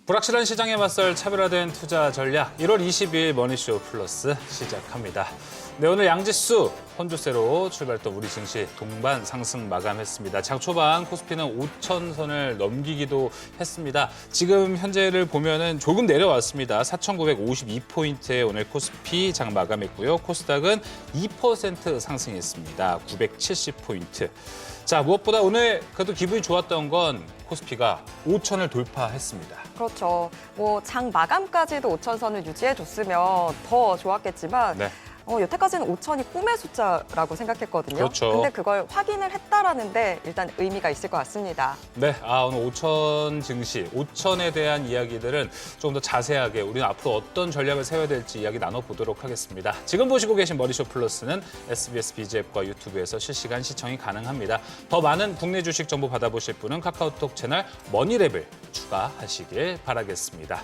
불확실한 시장에 맞설 차별화된 투자 전략 1월 20일 머니쇼 플러스 시작합니다. 네, 오늘 양지수 혼조세로 출발했던 우리 증시 동반 상승 마감했습니다. 장 초반 코스피는 5,000선을 넘기기도 했습니다. 지금 현재를 보면은 조금 내려왔습니다. 4,952포인트에 오늘 코스피 장 마감했고요. 코스닥은 2% 상승했습니다. 970포인트. 자, 무엇보다 오늘 그래도 기분이 좋았던 건 코스피가 5,000을 돌파했습니다. 그렇죠. 장 마감까지도 5,000선을 유지해줬으면 더 좋았겠지만 네. 여태까지는 5,000이 꿈의 숫자라고 생각했거든요. 그렇죠. 근데 그걸 확인을 했다라는데 일단 의미가 있을 것 같습니다. 네, 오늘 5,000 증시, 5,000에 대한 이야기들은 조금 더 자세하게 우리는 앞으로 어떤 전략을 세워야 될지 이야기 나눠보도록 하겠습니다. 지금 보시고 계신 머니쇼 플러스는 SBS BG앱과 유튜브에서 실시간 시청이 가능합니다. 더 많은 국내 주식 정보 받아보실 분은 카카오톡 채널 머니랩을 추가하시길 바라겠습니다.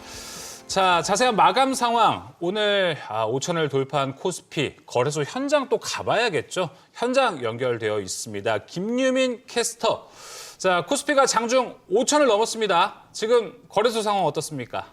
자, 자세한 마감 상황. 오늘 5,000을 돌파한 코스피 거래소 현장 또 가봐야겠죠. 현장 연결되어 있습니다. 김유민 캐스터. 자, 코스피가 장중 5,000을 넘었습니다. 지금 거래소 상황 어떻습니까?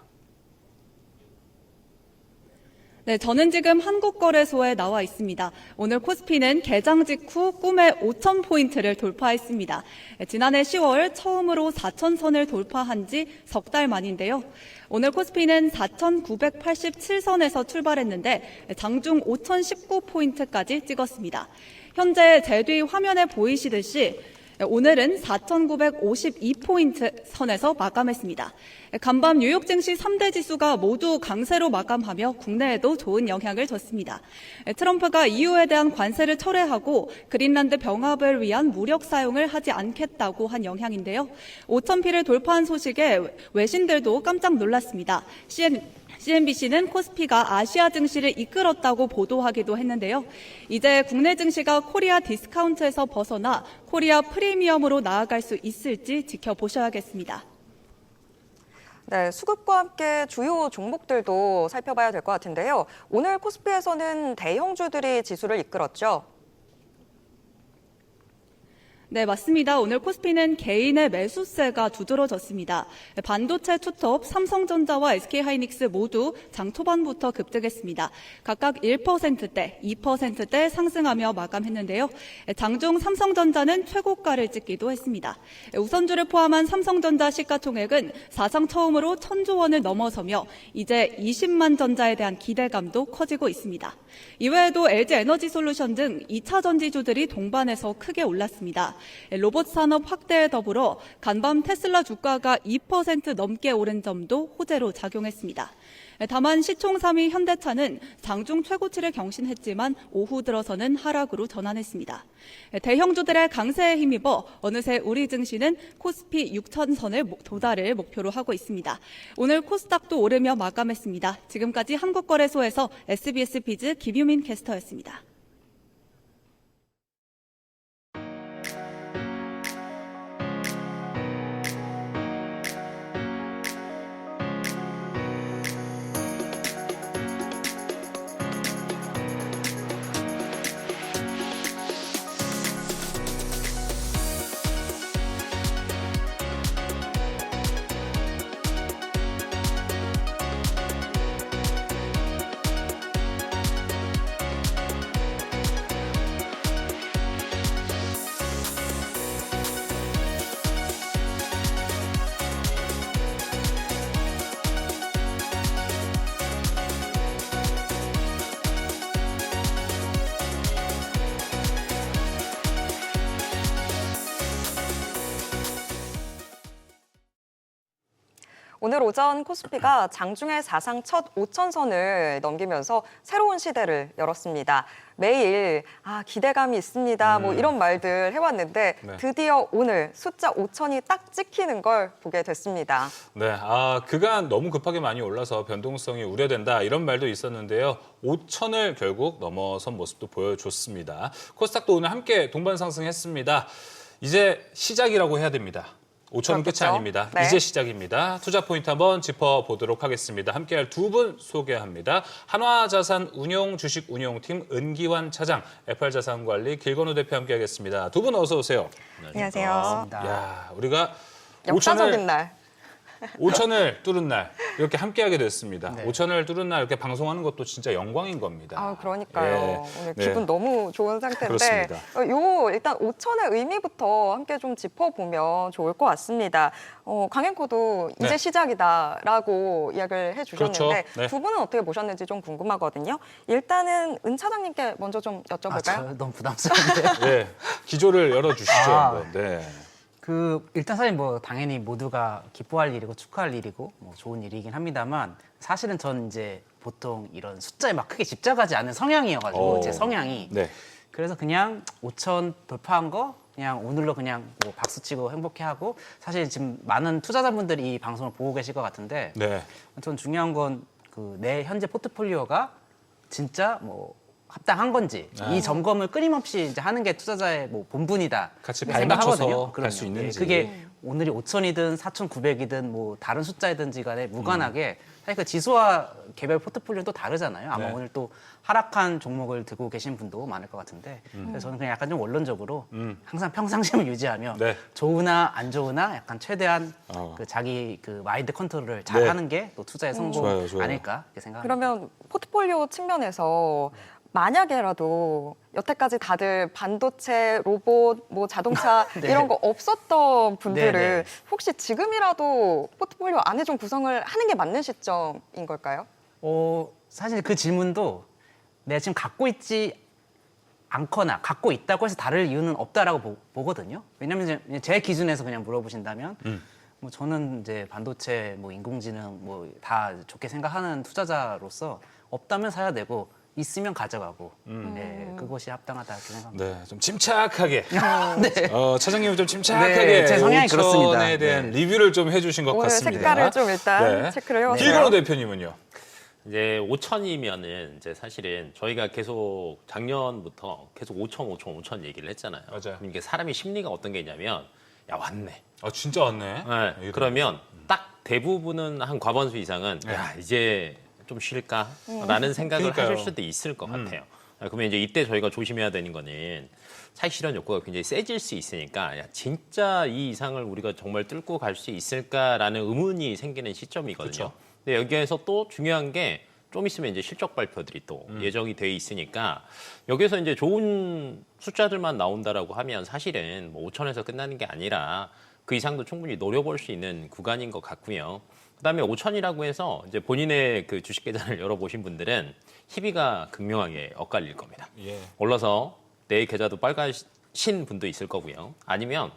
네, 저는 지금 한국거래소에 나와 있습니다. 오늘 코스피는 개장 직후 꿈의 5,000포인트를 돌파했습니다. 지난해 10월 처음으로 4,000선을 돌파한 지 석 달 만인데요. 오늘 코스피는 4,987선에서 출발했는데 장중 5,019포인트까지 찍었습니다. 현재 제 뒤 화면에 보이시듯이 오늘은 4,952포인트 선에서 마감했습니다. 간밤 뉴욕 증시 3대 지수가 모두 강세로 마감하며 국내에도 좋은 영향을 줬습니다. 트럼프가 EU에 대한 관세를 철회하고 그린란드 병합을 위한 무력 사용을 하지 않겠다고 한 영향인데요. 5,000피를 돌파한 소식에 외신들도 깜짝 놀랐습니다. CNBC는 코스피가 아시아 증시를 이끌었다고 보도하기도 했는데요. 이제 국내 증시가 코리아 디스카운트에서 벗어나 코리아 프리미엄으로 나아갈 수 있을지 지켜보셔야겠습니다. 네, 수급과 함께 주요 종목들도 살펴봐야 될 것 같은데요. 오늘 코스피에서는 대형주들이 지수를 이끌었죠. 네, 맞습니다. 오늘 코스피는 개인의 매수세가 두드러졌습니다. 반도체 투톱 삼성전자와 SK하이닉스 모두 장 초반부터 급등했습니다. 각각 1%대, 2%대 상승하며 마감했는데요. 장중 삼성전자는 최고가를 찍기도 했습니다. 우선주를 포함한 삼성전자 시가총액은 사상 처음으로 1,000조 원을 넘어서며 이제 20만 전자에 대한 기대감도 커지고 있습니다. 이외에도 LG에너지솔루션 등 2차 전지주들이 동반해서 크게 올랐습니다. 로봇 산업 확대에 더불어 간밤 테슬라 주가가 2% 넘게 오른 점도 호재로 작용했습니다. 다만 시총 3위 현대차는 장중 최고치를 경신했지만 오후 들어서는 하락으로 전환했습니다. 대형주들의 강세에 힘입어 어느새 우리 증시는 코스피 6,000선을 도달을 목표로 하고 있습니다. 오늘 코스닥도 오르며 마감했습니다. 지금까지 한국거래소에서 SBS 비즈 김유민 캐스터였습니다. 오늘 오전 코스피가 장중에 사상 첫 5,000선을 넘기면서 새로운 시대를 열었습니다. 매일 기대감이 있습니다. 이런 말들 해왔는데 네. 드디어 오늘 숫자 5,000이 딱 찍히는 걸 보게 됐습니다. 네, 그간 너무 급하게 많이 올라서 변동성이 우려된다 이런 말도 있었는데요. 5,000을 결국 넘어선 모습도 보여줬습니다. 코스닥도 오늘 함께 동반 상승했습니다. 이제 시작이라고 해야 됩니다. 5,000은 끝이 아닙니다. 네. 이제 시작입니다. 투자 포인트 한번 짚어보도록 하겠습니다. 함께할 두 분 소개합니다. 한화자산 운용 주식운용팀 은기환 차장, FR자산관리 길건우 대표 함께하겠습니다. 두 분 어서 오세요. 안녕하세요. 야, 우리가 역사적인 5,000을 날. 5천을 뚫은 날 이렇게 함께하게 됐습니다. 네. 5천을 뚫은 날 이렇게 방송하는 것도 진짜 영광인 겁니다. 아, 그러니까요. 예. 오늘 네. 기분 너무 좋은 상태인데 그렇습니다. 요 일단 5천의 의미부터 함께 좀 짚어보면 좋을 것 같습니다. 강행코도 이제 네. 시작이다라고 이야기를 해주셨는데 그렇죠. 네. 두 분은 어떻게 보셨는지 좀 궁금하거든요. 일단은 은 차장님께 먼저 좀 여쭤볼까요? 저 너무 부담스러운데. 네, 기조를 열어주시죠. 아. 한번. 네. 일단 사실 뭐 당연히 모두가 기뻐할 일이고 축하할 일이고 뭐 좋은 일이긴 합니다만 사실은 전 이제 보통 이런 숫자에 막 크게 집착하지 않는 성향이어가지고 오. 제 성향이 네. 그래서 그냥 5천 돌파한 거 그냥 오늘로 그냥 뭐 박수치고 행복해하고 사실 지금 많은 투자자분들이 이 방송을 보고 계실 것 같은데 네. 전 중요한 건 그 내 현재 포트폴리오가 진짜 뭐 합당한 건지 이 점검을 끊임없이 이제 하는 게 투자자의 뭐 본분이다. 같이 이렇게 발맞춰서 생각하거든요. 갈 수 그럼요. 있는지. 그게 오늘이 5천이든 4,900이든 뭐 다른 숫자이든지 간에 무관하게 사실 그 지수와 개별 포트폴리오는 또 다르잖아요. 아마 네. 오늘 또 하락한 종목을 들고 계신 분도 많을 것 같은데 그래서 저는 그냥 약간 좀 원론적으로 항상 평상심을 유지하며 네. 좋으나 안 좋으나 약간 최대한 어. 자기 그 마인드 컨트롤을 잘 네. 하는 게 또 투자의 성공 좋아요, 좋아요. 아닐까 이렇게 생각합니다. 그러면 포트폴리오 측면에서 만약에라도 여태까지 다들 반도체, 로봇, 뭐 자동차 네. 이런 거 없었던 분들은 네, 네. 혹시 지금이라도 포트폴리오 안에 좀 구성을 하는 게 맞는 시점인 걸까요? 사실 그 질문도 내가 지금 갖고 있지 않거나 갖고 있다고 해서 다를 이유는 없다라고 보거든요. 왜냐하면 이제 제 기준에서 그냥 물어보신다면 뭐 저는 이제 반도체, 뭐 인공지능 뭐 다 좋게 생각하는 투자자로서 없다면 사야 되고 있으면 가져가고 네, 그것이 합당하다 이렇게 생각합니다. 네, 좀 침착하게. 네. 차장님은 좀 침착하게 네, 제 성향이 그렇습니다. 5천에 대한 네. 리뷰를 좀 해주신 것 오늘 같습니다. 색깔을 좀 일단 체크를 해봤어요. 길건호 대표님은요? 이제 5천이면은 이제 사실은 저희가 계속 작년부터 계속 5천 얘기를 했잖아요. 맞아요. 그럼 이게 사람이 심리가 어떤 게 있냐면 야 왔네. 아 진짜 왔네. 네, 이게 그러면 딱 대부분은 한 과반수 이상은 야 이제 좀 쉴까라는 생각을 그러니까요. 하실 수도 있을 것 같아요. 그러면 이제 이때 저희가 조심해야 되는 거는 차익 실현 욕구가 굉장히 세질 수 있으니까 야 진짜 이 이상을 우리가 정말 뚫고 갈 수 있을까라는 의문이 생기는 시점이거든요. 그쵸. 근데 여기에서 또 중요한 게 좀 있으면 이제 실적 발표들이 또 예정이 돼 있으니까 여기서 이제 좋은 숫자들만 나온다라고 하면 사실은 뭐 5천에서 끝나는 게 아니라 그 이상도 충분히 노려볼 수 있는 구간인 것 같고요. 그다음에 5천이라고 해서 이제 본인의 그 주식 계좌를 열어보신 분들은 희비가 극명하게 엇갈릴 겁니다. 예. 올라서 내 계좌도 빨가신 분도 있을 거고요. 아니면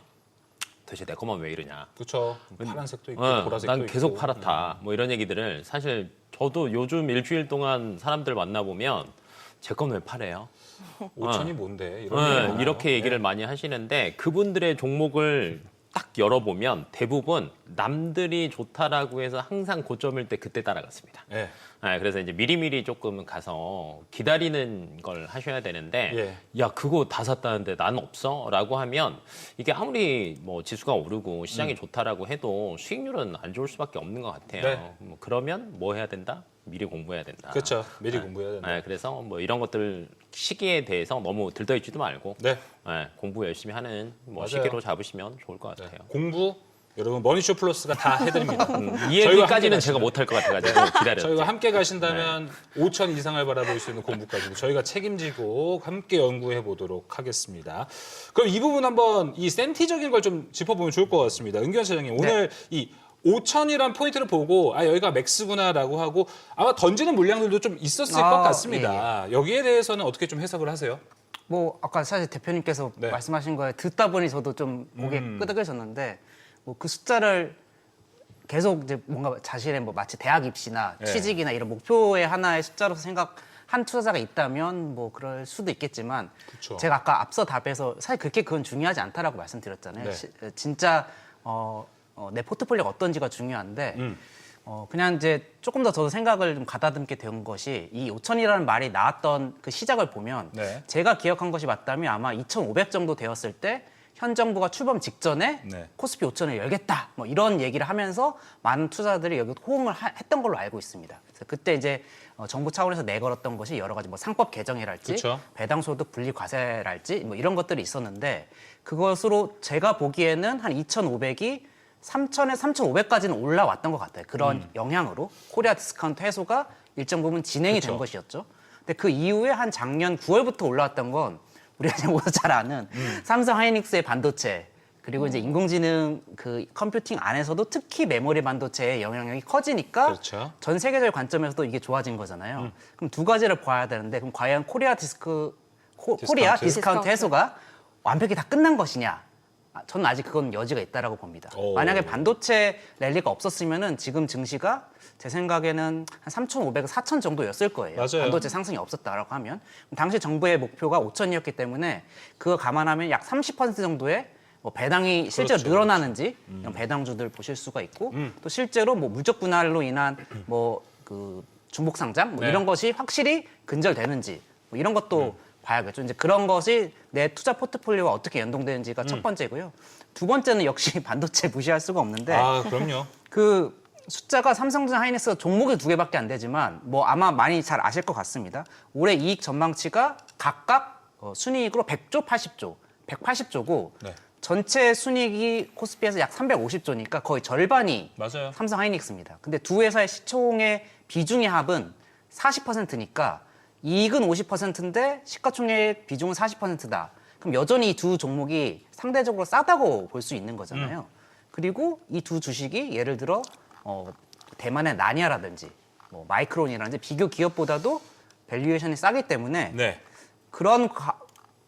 도대체 내 것만 왜 이러냐. 그렇죠. 파란색도 있고 보라색도 난 있고. 계속 팔았다. 뭐 이런 얘기들을 사실 저도 요즘 일주일 동안 사람들 만나보면 제 건 왜 팔아요? 5천이 뭔데? 이런 얘기 많아요. 이렇게 얘기를 많이 하시는데 그분들의 종목을 딱 열어보면 대부분 남들이 좋다라고 해서 항상 고점일 때 그때 따라갔습니다. 네. 그래서 이제 미리미리 조금 가서 기다리는 걸 하셔야 되는데 예. 야 그거 다 샀다는데 난 없어? 라고 하면 이게 아무리 뭐 지수가 오르고 시장이 좋다라고 해도 수익률은 안 좋을 수밖에 없는 것 같아요. 네. 뭐 그러면 뭐 해야 된다? 미리 공부해야 된다. 그렇죠. 미리 공부해야 된다. 그래서 뭐 이런 것들 시기에 대해서 너무 들떠있지도 말고 네. 공부 열심히 하는 뭐 맞아요. 시기로 잡으시면 좋을 것 네. 같아요. 공부 여러분 머니쇼 플러스가 다 해드립니다. 이 저희와 얘기까지는 함께 제가 못할 것 같아가지고 기다려요. 저희가 함께 가신다면 5천 이상을 바라볼 수 있는 공부까지도 저희가 책임지고 함께 연구해 보도록 하겠습니다. 그럼 이 부분 한번 이 센티적인 걸 좀 짚어보면 좋을 것 같습니다. 은규현 차장님 오늘 이 5천이란 포인트를 보고 아 여기가 맥스구나라고 하고 아마 던지는 물량들도 좀 있었을 것 같습니다. 여기에 대해서는 어떻게 좀 해석을 하세요? 뭐 아까 사실 대표님께서 네. 말씀하신 거에 듣다 보니 저도 좀 고개 끄덕여졌는데 뭐 그 숫자를 계속 이제 뭔가 자신의 뭐 마치 대학 입시나 네. 취직이나 이런 목표의 하나의 숫자로서 생각한 투자자가 있다면 뭐 그럴 수도 있겠지만 그쵸. 제가 아까 앞서 답에서 사실 그렇게 그건 중요하지 않다라고 말씀드렸잖아요. 네. 진짜 내 포트폴리오가 어떤지가 중요한데 그냥 이제 조금 더 저도 생각을 좀 가다듬게 된 것이 이 5천이라는 말이 나왔던 그 시작을 보면 네. 제가 기억한 것이 맞다면 아마 2,500 정도 되었을 때 현 정부가 출범 직전에 네. 코스피 5천을 열겠다 뭐 이런 얘기를 하면서 많은 투자들이 여기 호응을 했던 걸로 알고 있습니다. 그래서 그때 이제 정부 차원에서 내걸었던 것이 여러 가지 뭐 상법 개정이랄지 그쵸. 배당소득 분리 과세랄지 뭐 이런 것들이 있었는데 그것으로 제가 보기에는 한 2,500이 3,000에 3,500까지는 올라왔던 것 같아요. 그런 영향으로 코리아 디스카운트 해소가 일정 부분 진행이 된 그쵸. 것이었죠. 근데 그 이후에 한 작년 9월부터 올라왔던 건 우리가 이제 모두 잘 아는 삼성 하이닉스의 반도체 그리고 이제 인공지능 그 컴퓨팅 안에서도 특히 메모리 반도체의 영향력이 커지니까 그렇죠. 전 세계적 관점에서도 이게 좋아진 거잖아요. 그럼 두 가지를 봐야 되는데 그럼 과연 코리아 디스카운트? 디스카운트 해소가 완벽히 다 끝난 것이냐? 저는 아직 그건 여지가 있다라고 봅니다. 오. 만약에 반도체 랠리가 없었으면은 지금 증시가 제 생각에는 한 3,500, 4,000 정도였을 거예요. 맞아요. 반도체 상승이 없었다라고 하면 당시 정부의 목표가 5,000이었기 때문에 그거 감안하면 약 30% 정도의 뭐 배당이 실제로 그렇죠, 늘어나는지 이런 배당주들 보실 수가 있고 또 실제로 뭐 물적 분할로 인한 뭐 그 중복 상장 뭐 네. 이런 것이 확실히 근절되는지 뭐 이런 것도 봐야겠죠. 이제 그런 것이 내 투자 포트폴리오와 어떻게 연동되는지가 첫 번째고요. 두 번째는 역시 반도체 무시할 수가 없는데 아, 그럼요. 그 숫자가 삼성전자 하이닉스가 종목이 2개밖에 안 되지만 뭐 아마 많이 잘 아실 것 같습니다. 올해 이익 전망치가 각각 순이익으로 100조, 80조, 180조고 네. 전체 순이익이 코스피에서 약 350조니까 거의 절반이 맞아요. 삼성 하이닉스입니다. 근데 두 회사의 시총의 비중의 합은 40%니까 이익은 50%인데 시가총액 비중은 40%다. 그럼 여전히 이 두 종목이 상대적으로 싸다고 볼 수 있는 거잖아요. 그리고 이 두 주식이 예를 들어 대만의 나니아라든지 뭐 마이크론이라든지 비교 기업보다도 밸류에이션이 싸기 때문에 네. 그런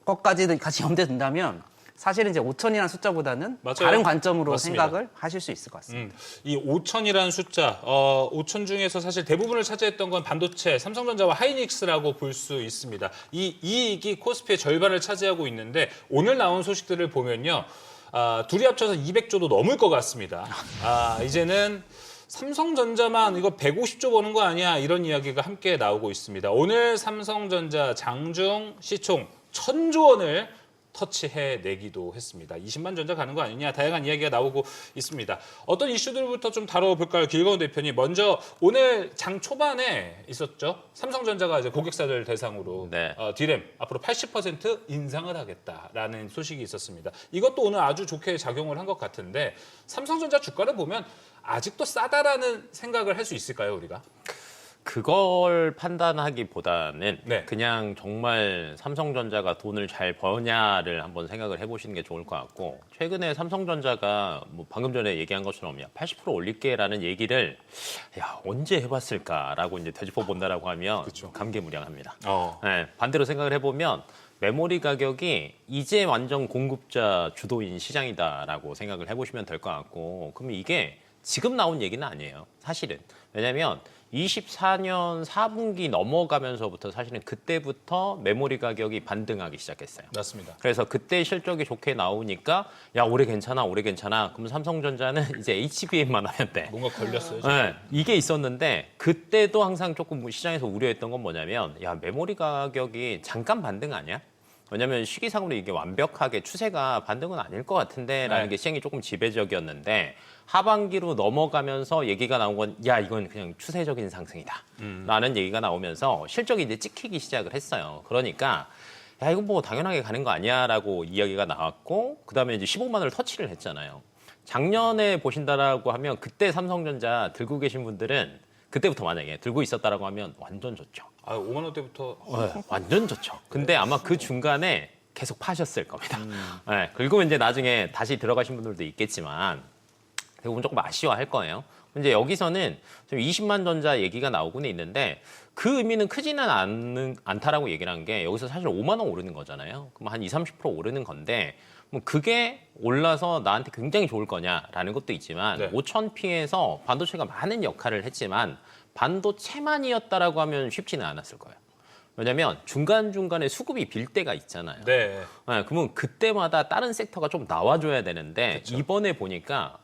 것까지도 같이 염두에 둔다면 사실은 이제 5천이라는 숫자보다는 맞아요. 다른 관점으로 맞습니다. 생각을 하실 수 있을 것 같습니다. 이 5천이라는 숫자, 5천 중에서 사실 대부분을 차지했던 건 반도체, 삼성전자와 하이닉스라고 볼 수 있습니다. 이 이익이 코스피의 절반을 차지하고 있는데 오늘 나온 소식들을 보면요. 둘이 합쳐서 200조도 넘을 것 같습니다. 이제는 삼성전자만 이거 150조 버는 거 아니야 이런 이야기가 함께 나오고 있습니다. 오늘 삼성전자 장중 시총 1,000조 원을 터치해내기도 했습니다. 20만 전자 가는 거 아니냐 다양한 이야기가 나오고 있습니다. 어떤 이슈들부터 좀 다뤄볼까요? 길건 대표님. 먼저 오늘 장 초반에 있었죠. 삼성전자가 이제 고객사들 대상으로 네. 디램 앞으로 80% 인상을 하겠다라는 소식이 있었습니다. 이것도 오늘 아주 좋게 작용을 한 것 같은데 삼성전자 주가를 보면 아직도 싸다라는 생각을 할 수 있을까요, 우리가? 그걸 판단하기보다는 네. 그냥 정말 삼성전자가 돈을 잘 버냐를 한번 생각을 해보시는 게 좋을 것 같고 최근에 삼성전자가 뭐 방금 전에 얘기한 것처럼 80% 올릴게라는 얘기를 언제 해봤을까라고 이제 되짚어 본다라고 하면 그쵸. 감개무량합니다. 네. 반대로 생각을 해보면 메모리 가격이 이제 완전 공급자 주도인 시장이다라고 생각을 해보시면 될 것 같고 그러면 이게 지금 나온 얘기는 아니에요. 사실은. 왜냐하면 24년 4분기 넘어가면서부터 사실은 그때부터 메모리 가격이 반등하기 시작했어요. 맞습니다. 그래서 그때 실적이 좋게 나오니까 올해 괜찮아. 그럼 삼성전자는 이제 HBM만 하면 돼. 뭔가 걸렸어요. 지금. 네, 이게 있었는데 그때도 항상 조금 시장에서 우려했던 건 뭐냐면 메모리 가격이 잠깐 반등 아니야? 왜냐하면 시기상으로 이게 완벽하게 추세가 반등은 아닐 것 같은데라는 네. 게 시장이 조금 지배적이었는데 하반기로 넘어가면서 얘기가 나온 건 이건 그냥 추세적인 상승이다 라는 얘기가 나오면서 실적이 이제 찍히기 시작을 했어요. 그러니까 이거 뭐 당연하게 가는 거 아니야 라고 이야기가 나왔고 그다음에 이제 15만 원을 터치를 했잖아요. 작년에 보신다라고 하면 그때 삼성전자 들고 계신 분들은 그때부터 만약에 들고 있었다라고 하면 완전 좋죠. 5만 원대부터 완전 좋죠. 근데 아마 그 중간에 계속 파셨을 겁니다. 네, 그리고 이제 나중에 다시 들어가신 분들도 있겠지만 대부분 조금 아쉬워할 거예요. 이제 여기서는 좀 20만 전자 얘기가 나오고는 있는데 그 의미는 크지는 않다라고 얘기를 한 게 여기서 사실 5만 원 오르는 거잖아요. 그럼 한 20, 30% 오르는 건데 뭐 그게 올라서 나한테 굉장히 좋을 거냐라는 것도 있지만 네. 5,000P에서 반도체가 많은 역할을 했지만 반도체만이었다라고 하면 쉽지는 않았을 거예요. 왜냐하면 중간중간에 수급이 빌 때가 있잖아요. 네. 그러면 그때마다 다른 섹터가 좀 나와줘야 되는데 그쵸. 이번에 보니까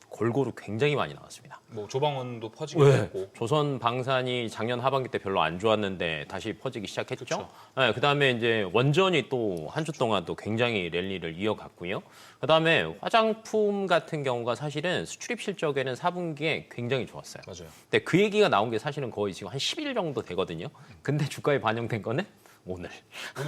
골고루 굉장히 많이 나왔습니다. 뭐 조방원도 퍼지기도 했고. 조선 방산이 작년 하반기 때 별로 안 좋았는데 다시 퍼지기 시작했죠. 그쵸. 그다음에 이제 원전이 또 한 주 동안 또 굉장히 랠리를 이어갔고요. 그다음에 화장품 같은 경우가 사실은 수출입 실적에는 4분기에 굉장히 좋았어요. 맞아요. 근데 그 얘기가 나온 게 사실은 거의 지금 한 10일 정도 되거든요. 근데 주가에 반영된 거는 오늘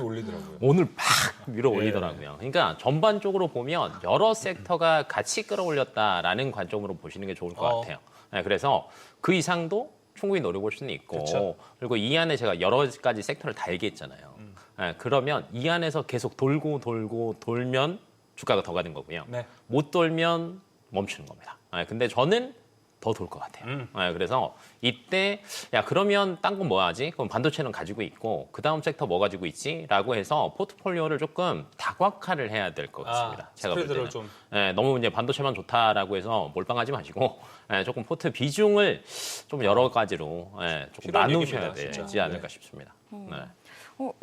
올리더라고요. 오늘 막 밀어 올리더라고요. 그러니까 전반적으로 보면 여러 섹터가 같이 끌어올렸다라는 관점으로 보시는 게 좋을 것 같아요. 네, 그래서 그 이상도 충분히 노려볼 수는 있고 그쵸. 그리고 이 안에 제가 여러 가지 섹터를 다 얘기했잖아요. 네, 그러면 이 안에서 계속 돌면 주가가 더 가는 거고요. 네. 못 돌면 멈추는 겁니다. 네, 근데 저는 더 돌 것 같아요. 네, 그래서 이때 야 그러면 딴 건 뭐 하지? 그럼 반도체는 가지고 있고 그 다음 섹터 뭐 가지고 있지? 라고 해서 포트폴리오를 조금 다각화를 해야 될 것 같습니다. 제가 볼 스프레드를 때는. 좀. 네, 너무 이제 반도체만 좋다라고 해서 몰빵하지 마시고 조금 포트 비중을 좀 여러 가지로 조금 필요한 나누셔야 얘기입니다, 진짜. 되지 않을까 싶습니다. 네.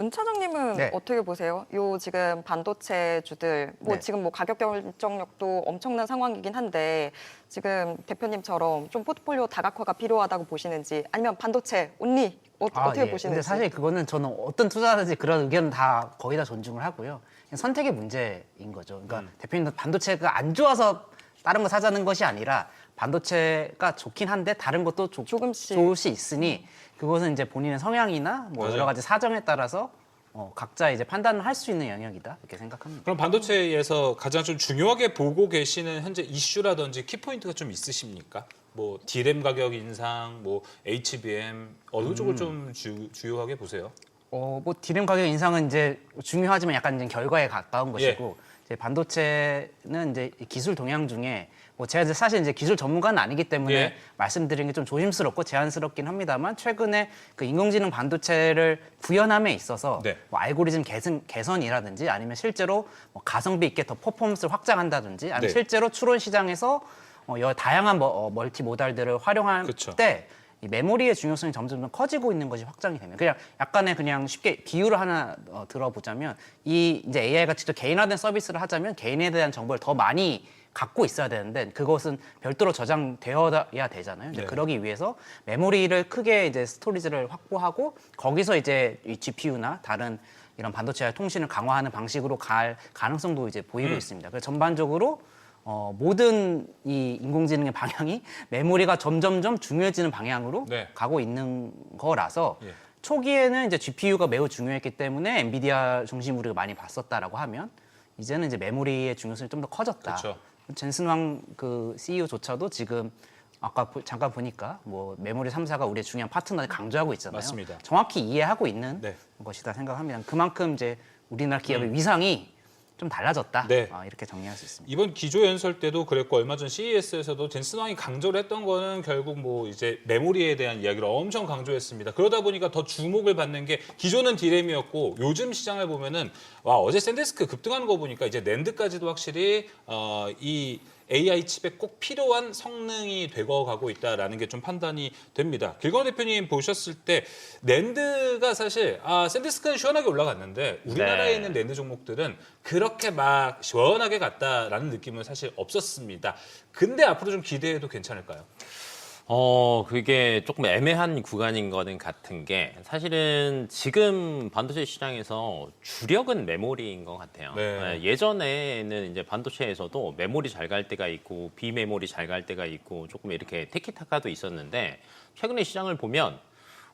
은 차장님은 네. 어떻게 보세요? 요 지금 반도체주들 뭐 네. 지금 뭐 가격 결정력도 엄청난 상황이긴 한데 지금 대표님처럼 좀 포트폴리오 다각화가 필요하다고 보시는지 아니면 반도체 온리 어떻게 예. 보시는지. 근데 사실 그거는 저는 어떤 투자자든지 그런 의견은 다 거의 다 존중을 하고요. 그냥 선택의 문제인 거죠. 그러니까 대표님도 반도체가 안 좋아서 다른 거 사자는 것이 아니라 반도체가 좋긴 한데 다른 것도 조금씩. 좋을 수 있으니 그것은 이제 본인의 성향이나 뭐 맞아요. 여러 가지 사정에 따라서 각자 이제 판단을 할 수 있는 영역이다 이렇게 생각합니다. 그럼 반도체에서 가장 좀 중요하게 보고 계시는 현재 이슈라든지 키포인트가 좀 있으십니까? 뭐 D램 가격 인상, 뭐 HBM 어느 쪽을 좀 주요하게 보세요? 뭐 디램 가격 인상은 이제 중요하지만 약간 이제 결과에 가까운 것이고 이제 반도체는 이제 기술 동향 중에 뭐 제가 이제 사실 이제 기술 전문가는 아니기 때문에 예. 말씀드리는 게 좀 조심스럽고 제한스럽긴 합니다만 최근에 그 인공지능 반도체를 구현함에 있어서 네. 뭐 알고리즘 개선이라든지 아니면 실제로 뭐 가성비 있게 더 퍼포먼스를 확장한다든지 아니면 네. 실제로 추론 시장에서 다양한 멀티 모달들을 활용할 그쵸. 때 이 메모리의 중요성이 점점 커지고 있는 것이 확장이 됩니다. 그냥 약간의 그냥 쉽게 비유를 하나 들어보자면 이 이제 AI가 직접 개인화된 서비스를 하자면 개인에 대한 정보를 더 많이 갖고 있어야 되는데 그것은 별도로 저장되어야 되잖아요. 이제 네. 그러기 위해서 메모리를 크게 이제 스토리지를 확보하고 거기서 이제 이 GPU나 다른 이런 반도체와 통신을 강화하는 방식으로 갈 가능성도 이제 보이고 있습니다. 그래서 전반적으로 모든 이 인공지능의 방향이 메모리가 점점점 중요해지는 방향으로 네. 가고 있는 거라서 예. 초기에는 이제 GPU가 매우 중요했기 때문에 엔비디아 중심으로 우리가 많이 봤었다라고 하면 이제는 이제 메모리의 중요성이 좀 더 커졌다. 그렇죠. 젠슨 황 그 CEO조차도 지금 아까 잠깐 보니까 뭐 메모리 3사가 우리의 중요한 파트너를 강조하고 있잖아요. 맞습니다. 정확히 이해하고 있는 네. 것이다 생각합니다. 그만큼 이제 우리나라 기업의 위상이 좀 달라졌다. 네. 이렇게 정리할 수 있습니다. 이번 기조 연설 때도 그랬고 얼마 전 CES에서도 젠슨 왕이 강조를 했던 거는 결국 뭐 이제 메모리에 대한 이야기를 엄청 강조했습니다. 그러다 보니까 더 주목을 받는 게 기존은 D램이었고 요즘 시장을 보면은 와 어제 샌디스크 급등하는 거 보니까 이제 낸드까지도 확실히 이 AI 칩에 꼭 필요한 성능이 되어가고 있다라는 게 좀 판단이 됩니다. 길건 대표님 보셨을 때 낸드가 사실 샌디스크는 시원하게 올라갔는데 우리나라에 네. 있는 낸드 종목들은 그렇게 막 시원하게 갔다라는 느낌은 사실 없었습니다. 근데 앞으로 좀 기대해도 괜찮을까요? 그게 조금 애매한 구간인 거는 같은 게 사실은 지금 반도체 시장에서 주력은 메모리인 것 같아요. 네. 예전에는 이제 반도체에서도 메모리 잘 갈 때가 있고 비메모리 잘 갈 때가 있고 조금 이렇게 테키타카도 있었는데 최근에 시장을 보면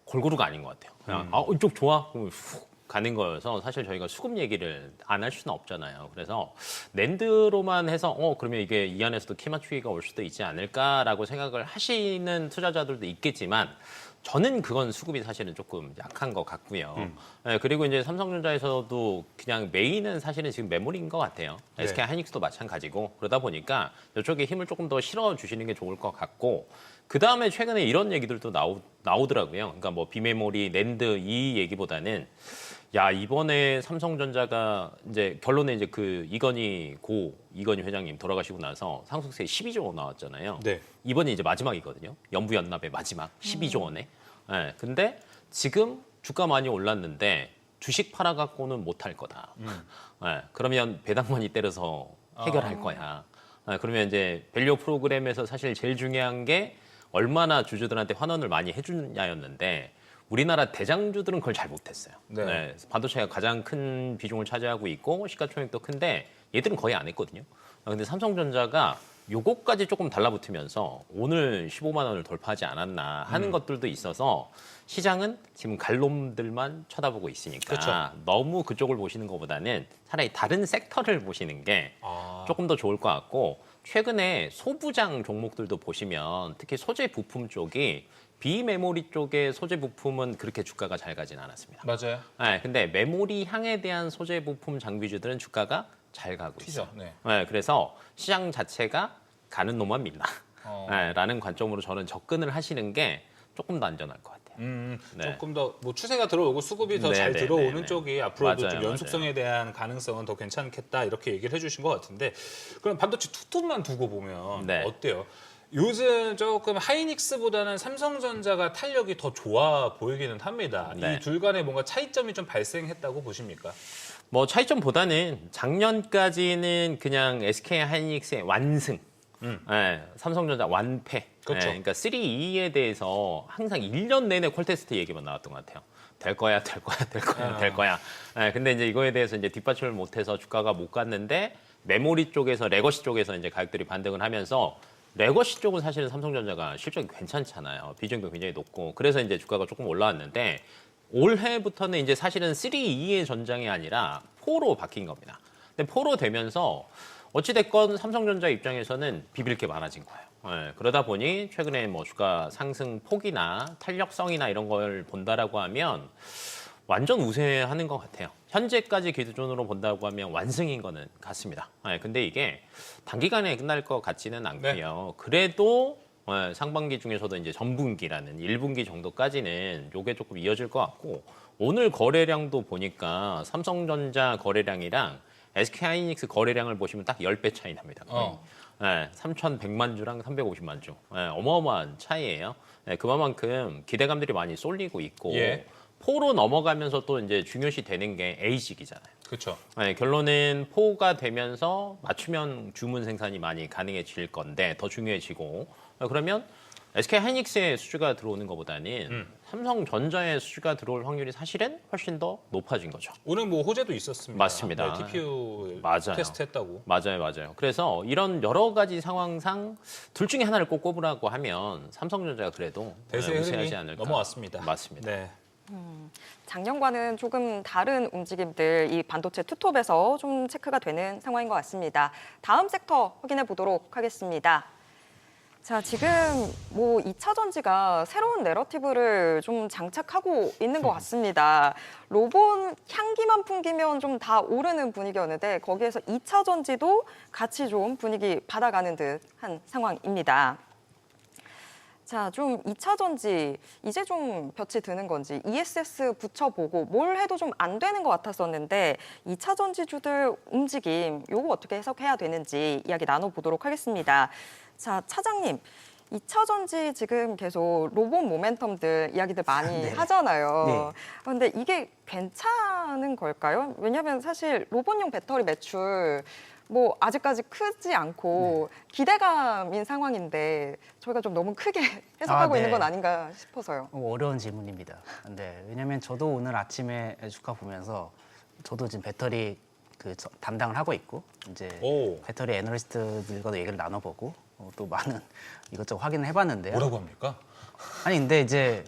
골고루가 아닌 것 같아요. 그냥 이쪽 좋아? 그러면 훅 가는 거여서 사실 저희가 수급 얘기를 안 할 수는 없잖아요. 그래서 낸드로만 해서 그러면 이게 이 안에서도 키 맞추기가 올 수도 있지 않을까라고 생각을 하시는 투자자들도 있겠지만 저는 그건 수급이 사실은 조금 약한 것 같고요. 네, 그리고 이제 삼성전자에서도 그냥 메인은 사실은 지금 메모리인 것 같아요. 네. SK 하이닉스도 마찬가지고 그러다 보니까 이쪽에 힘을 조금 더 실어 주시는 게 좋을 것 같고 그 다음에 최근에 이런 얘기들도 나오더라고요. 그러니까 뭐 비메모리, 낸드 이 얘기보다는 야 이번에 삼성전자가 이제 결론에 이제 그 이건희 회장님 돌아가시고 나서 상속세 12조 원 나왔잖아요. 네. 이번이 이제 마지막이거든요. 연부연납의 마지막 12조 원에. 네, 근데 지금 주가 많이 올랐는데 주식 팔아갖고는 못할 거다. 네, 그러면 배당 많이 때려서 해결할 거야. 네, 그러면 이제 밸류 프로그램에서 사실 제일 중요한 게 얼마나 주주들한테 환원을 많이 해주냐였는데 우리나라 대장주들은 그걸 잘 못했어요. 네. 네, 반도체가 가장 큰 비중을 차지하고 있고 시가총액도 큰데 얘들은 거의 안 했거든요. 근데 삼성전자가 요거까지 조금 달라붙으면서 오늘 15만 원을 돌파하지 않았나 하는 것들도 있어서 시장은 지금 갈놈들만 쳐다보고 있으니까 그렇죠. 너무 그쪽을 보시는 것보다는 차라리 다른 섹터를 보시는 게 조금 더 좋을 것 같고 최근에 소부장 종목들도 보시면 특히 소재 부품 쪽이 비메모리 쪽의 소재 부품은 그렇게 주가가 잘 가진 않았습니다. 맞아요. 네, 근데 메모리 향에 대한 소재 부품 장비주들은 주가가 잘 가고 있어요. 튀죠. 네. 네, 그래서 시장 자체가 가는 놈만 믿나 네, 라는 관점으로 저는 접근을 하시는 게 조금 더 안전할 것 같아요. 네. 조금 더 뭐 추세가 들어오고 수급이 더 네, 잘 네, 들어오는 네, 네. 쪽이 앞으로도 맞아요, 좀 맞아요. 연속성에 대한 가능성은 더 괜찮겠다 이렇게 얘기를 해주신 것 같은데 그럼 반도체 투톱만 두고 보면 네. 어때요? 요즘 조금 하이닉스보다는 삼성전자가 탄력이 더 좋아 보이기는 합니다. 네. 이 둘 간에 뭔가 차이점이 좀 발생했다고 보십니까? 뭐 차이점보다는 작년까지는 그냥 SK 하이닉스의 완승, 삼성전자 완패. 그렇죠. 그러니까 3E에 대해서 항상 1년 내내 콜테스트 얘기만 나왔던 것 같아요. 될 거야, 될 거야, 될 거야, 될 거야. 근데 이제 이거에 대해서 이제 뒷받침을 못해서 주가가 못 갔는데 메모리 쪽에서 레거시 쪽에서 이제 가격들이 반등을 하면서 레거시 쪽은 사실은 삼성전자가 실적이 괜찮잖아요. 비중도 굉장히 높고 그래서 이제 주가가 조금 올라왔는데 올해부터는 이제 사실은 3E의 전장이 아니라 4로 바뀐 겁니다. 근데 4로 되면서 어찌됐건 삼성전자 입장에서는 비빌 게 많아진 거예요. 그러다 보니 최근에 뭐 주가 상승 폭이나 탄력성이나 이런 걸 본다라고 하면 완전 우세하는 것 같아요. 현재까지 기준으로 본다고 하면 완승인 거는 같습니다. 근데 이게 단기간에 끝날 것 같지는 않고요. 그래도 상반기 중에서도 이제 전분기라는 1분기 정도까지는 요게 조금 이어질 것 같고 오늘 거래량도 보니까 삼성전자 거래량이랑 SK하이닉스 거래량을 보시면 딱 10배 차이 납니다. 거의. 3,100만 주랑 350만 주. 어마어마한 차이예요. 그만큼 기대감들이 많이 쏠리고 있고 예. 4로 넘어가면서 또 이제 중요시 되는 게 A식이잖아요. 그렇죠. 결론은 4가 되면서 맞춤형 주문 생산이 많이 가능해질 건데 더 중요해지고 그러면 SK 하이닉스의 수주가 들어오는 것보다는 삼성전자의 수주가 들어올 확률이 사실은 훨씬 더 높아진 거죠. 오늘 뭐 호재도 있었습니다. 맞습니다. 네, TPU 맞아요. 테스트했다고. 맞아요. 그래서 이런 여러 가지 상황상 둘 중에 하나를 꼭 꼽으라고 하면 삼성전자가 그래도 대세의 우세하지 흐름이 않을까. 넘어왔습니다. 맞습니다. 네. 작년과는 조금 다른 움직임들 이 반도체 투톱에서 좀 체크가 되는 상황인 것 같습니다. 다음 섹터 확인해 보도록 하겠습니다. 자, 지금 뭐 2차 전지가 새로운 내러티브를 좀 장착하고 있는 것 같습니다. 로봇 향기만 풍기면 좀 다 오르는 분위기였는데 거기에서 2차 전지도 같이 좀 분위기 받아가는 듯한 상황입니다. 자, 좀 2차 전지 이제 좀 볕이 드는 건지 ESS 붙여보고 뭘 해도 좀 안 되는 것 같았었는데 2차 전지주들 움직임 요거 어떻게 해석해야 되는지 이야기 나눠보도록 하겠습니다. 자, 차장님. 2차 전지 지금 계속 로봇 모멘텀들 이야기들 많이 네. 하잖아요. 네. 그런데 이게 괜찮은 걸까요? 왜냐하면 사실 로봇용 배터리 매출 뭐 아직까지 크지 않고 기대감인 상황인데 저희가 좀 너무 크게 해석하고 네. 있는 건 아닌가 싶어서요. 어려운 질문입니다. 근데 왜냐면 저도 오늘 아침에 주가 보면서 저도 지금 배터리 담당을 하고 있고 이제 오. 배터리 애널리스트들과도 얘기를 나눠보고 또 많은 이것저것 확인을 해봤는데요. 뭐라고 합니까? 아니 근데 이제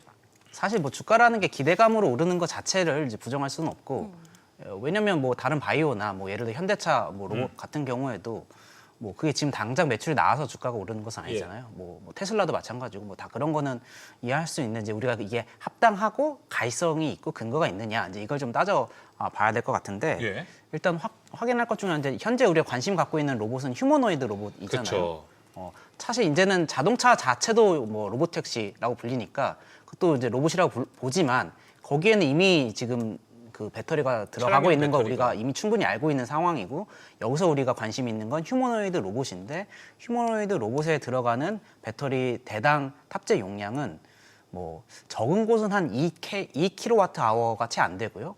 사실 뭐 주가라는 게 기대감으로 오르는 것 자체를 이제 부정할 수는 없고 왜냐면 뭐 다른 바이오나 뭐 예를 들어 현대차 뭐 로봇 같은 경우에도 뭐 그게 지금 당장 매출이 나와서 주가가 오르는 것은 아니잖아요. 뭐 테슬라도 마찬가지고 뭐 다 그런 거는 이해할 수 있는지 우리가 이게 합당하고 가이성이 있고 근거가 있느냐 이제 이걸 좀 따져 봐야 될 것 같은데 예. 일단 확인할 것 중에 이제 현재 우리가 관심 갖고 있는 로봇은 휴머노이드 로봇이잖아요. 그렇죠. 사실 이제는 자동차 자체도 뭐 로봇택시라고 불리니까 그것도 이제 로봇이라고 보지만 거기에는 이미 지금 그 배터리가 들어가고 차량용 있는 거 배터리가. 우리가 이미 충분히 알고 있는 상황이고 여기서 우리가 관심 있는 건 휴머노이드 로봇인데 휴머노이드 로봇에 들어가는 배터리 대당 탑재 용량은 뭐 적은 곳은 한 2kWh 채 안 되고요.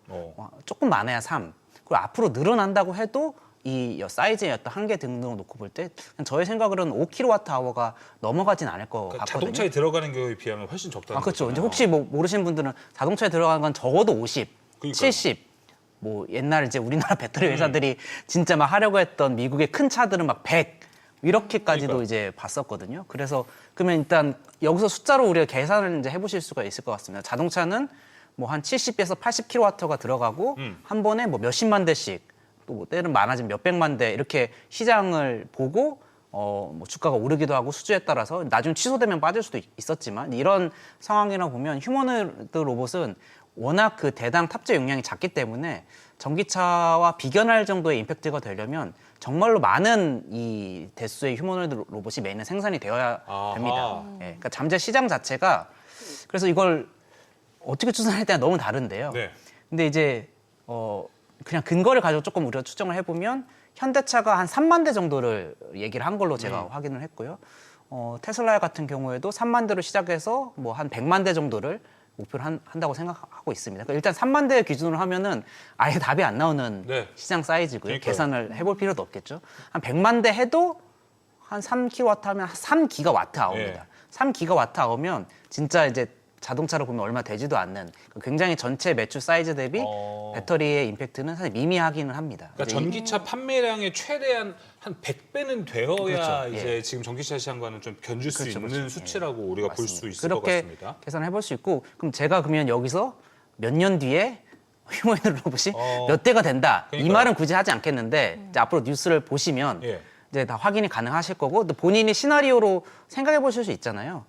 조금 많아야 3. 그리고 앞으로 늘어난다고 해도 이 사이즈의 어떤 한계 등등을 놓고 볼 때 저의 생각으로는 5kWh가 넘어가진 않을 것 그러니까 같거든요. 자동차에 들어가는 경우에 비하면 훨씬 적다는 그렇죠. 거잖아요. 이제 혹시 뭐 모르시는 분들은 자동차에 들어가는 건 적어도 50, 그러니까요. 70. 뭐 옛날 이제 우리나라 배터리 회사들이 진짜 막 하려고 했던 미국의 큰 차들은 막 100, 이렇게까지도 그러니까요. 이제 봤었거든요. 그래서 그러면 일단 여기서 숫자로 우리가 계산을 이제 해보실 수가 있을 것 같습니다. 자동차는 뭐 한 70에서 80kW가 들어가고 한 번에 뭐 몇십만 대씩 또 뭐 때는 많아지면 몇백만 대 이렇게 시장을 보고 뭐 주가가 오르기도 하고 수주에 따라서 나중에 취소되면 빠질 수도 있었지만 이런 상황이라 보면 휴머노이드 로봇은 워낙 그 대당 탑재 용량이 작기 때문에 전기차와 비견할 정도의 임팩트가 되려면 정말로 많은 이 대수의 휴머노이드 로봇이 매년 생산이 되어야 아하. 됩니다. 예, 그러니까 잠재 시장 자체가 그래서 이걸 어떻게 추산할 때가 너무 다른데요. 네. 근데 이제 그냥 근거를 가지고 조금 우리가 추정을 해보면 현대차가 한 3만 대 정도를 얘기를 한 걸로 제가 확인을 했고요. 테슬라 같은 경우에도 3만 대로 시작해서 뭐 한 100만 대 정도를 목표를 한다고 생각하고 있습니다. 그러니까 일단 3만 대 기준으로 하면은 아예 답이 안 나오는 네. 시장 사이즈고요. 그러니까요. 계산을 해볼 필요도 없겠죠. 한 100만 대 해도 한 3kW 하면 3기가와트 아워입니다. 네. 3기가와트 아워면 진짜 이제 자동차로 보면 얼마 되지도 않는 굉장히 전체 매출 사이즈 대비 배터리의 임팩트는 사실 미미하기는 합니다. 그러니까 이제 전기차 판매량의 최대한 한 100배는 되어야 그렇죠. 이제 예. 지금 전기차 시장과는 좀 견줄 수 그렇죠, 있는 그렇죠. 수치라고 우리가 볼 수 맞습니다. 있을 것 그렇게 같습니다. 계산해 볼 수 있고 그럼 제가 그러면 여기서 몇 년 뒤에 휴머노이드 로봇이 어. 몇 대가 된다 이 그러니까요. 말은 굳이 하지 않겠는데 이제 앞으로 뉴스를 보시면 예. 이제 다 확인이 가능하실 거고 또 본인이 시나리오로 생각해 보실 수 있잖아요.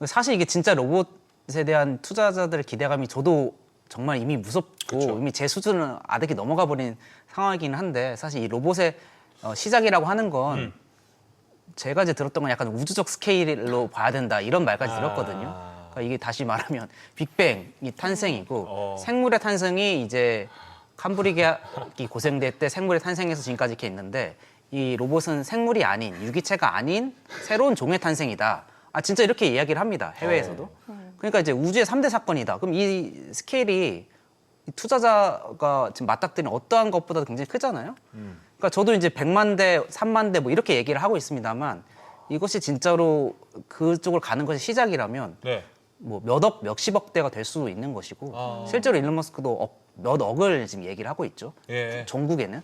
사실 이게 진짜 로봇에 대한 투자자들의 기대감이 저도 정말 이미 무섭고 그쵸. 이미 제 수준은 아득히 넘어가 버린 상황이긴 한데 사실 이 로봇의 시작이라고 하는 건 제가 이제 들었던 건 약간 우주적 스케일로 봐야 된다 이런 말까지 들었거든요. 그러니까 이게 다시 말하면 빅뱅이 탄생이고 생물의 탄생이 이제 캄브리기아기 고생될 때 생물의 탄생에서 지금까지 이렇게 있는데 이 로봇은 생물이 아닌 유기체가 아닌 새로운 종의 탄생이다. 아 진짜 이렇게 이야기를 합니다. 해외에서도. 그러니까 이제 우주의 3대 사건이다. 그럼 이 스케일이 이 투자자가 지금 맞닥뜨리는 어떠한 것보다도 굉장히 크잖아요. 그러니까 저도 이제 100만 대, 3만 대 뭐 이렇게 얘기를 하고 있습니다만 이것이 진짜로 그쪽으로 가는 것이 시작이라면 네. 뭐 몇 억, 몇십억 대가 될 수도 있는 것이고 실제로 일론 머스크도 몇 억을 지금 얘기를 하고 있죠. 예. 전국에는.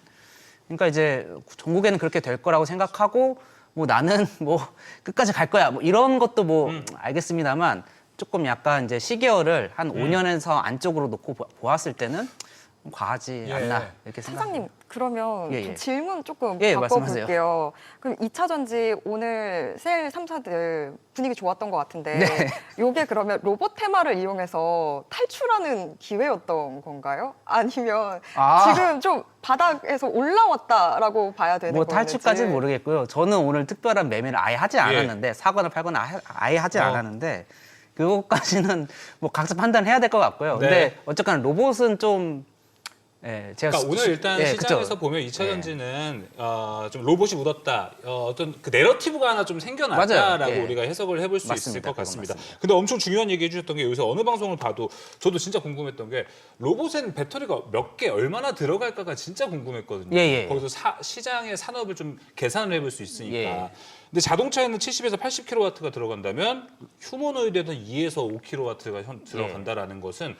그러니까 이제 전국에는 그렇게 될 거라고 생각하고 뭐 나는 뭐 끝까지 갈 거야. 뭐 이런 것도 뭐 알겠습니다만 조금 약간 이제 시계열을 한 5년에서 안쪽으로 놓고 보았을 때는 과하지 예. 않나 이렇게 생각합니다. 차장님 그러면 예, 좀 예. 질문 조금 예, 바꿔볼게요. 그럼 2차 전지 오늘 셀 3사들 분위기 좋았던 것 같은데 네. 이게 그러면 로봇 테마를 이용해서 탈출하는 기회였던 건가요? 아니면 지금 좀 바닥에서 올라왔다라고 봐야 되는 뭐 건지. 탈출까지는 모르겠고요. 저는 오늘 특별한 매매를 아예 하지 않았는데 사거나 팔거나 아예 하지 않았는데 그것까지는 뭐 각자 판단해야 될 것 같고요. 근데 네. 어쨌거나 로봇은 좀 예, 제가 그러니까 오늘 일단 예, 시장에서 그쵸. 보면 2차 전지는 좀 로봇이 묻었다. 어떤 그 내러티브가 하나 좀 생겨났다라고 맞아요. 예. 우리가 해석을 해볼 수 있을 맞습니다. 것 같습니다. 그건 맞습니다. 근데 엄청 중요한 얘기 해주셨던 게 요새 어느 방송을 봐도 저도 진짜 궁금했던 게 로봇엔 배터리가 몇 개 얼마나 들어갈까가 진짜 궁금했거든요. 예. 거기서 시장의 산업을 좀 계산을 해볼 수 있으니까. 예. 근데 자동차에는 70에서 80kW가 들어간다면 휴머노이드에는 2에서 5kW가 들어간다라는 것은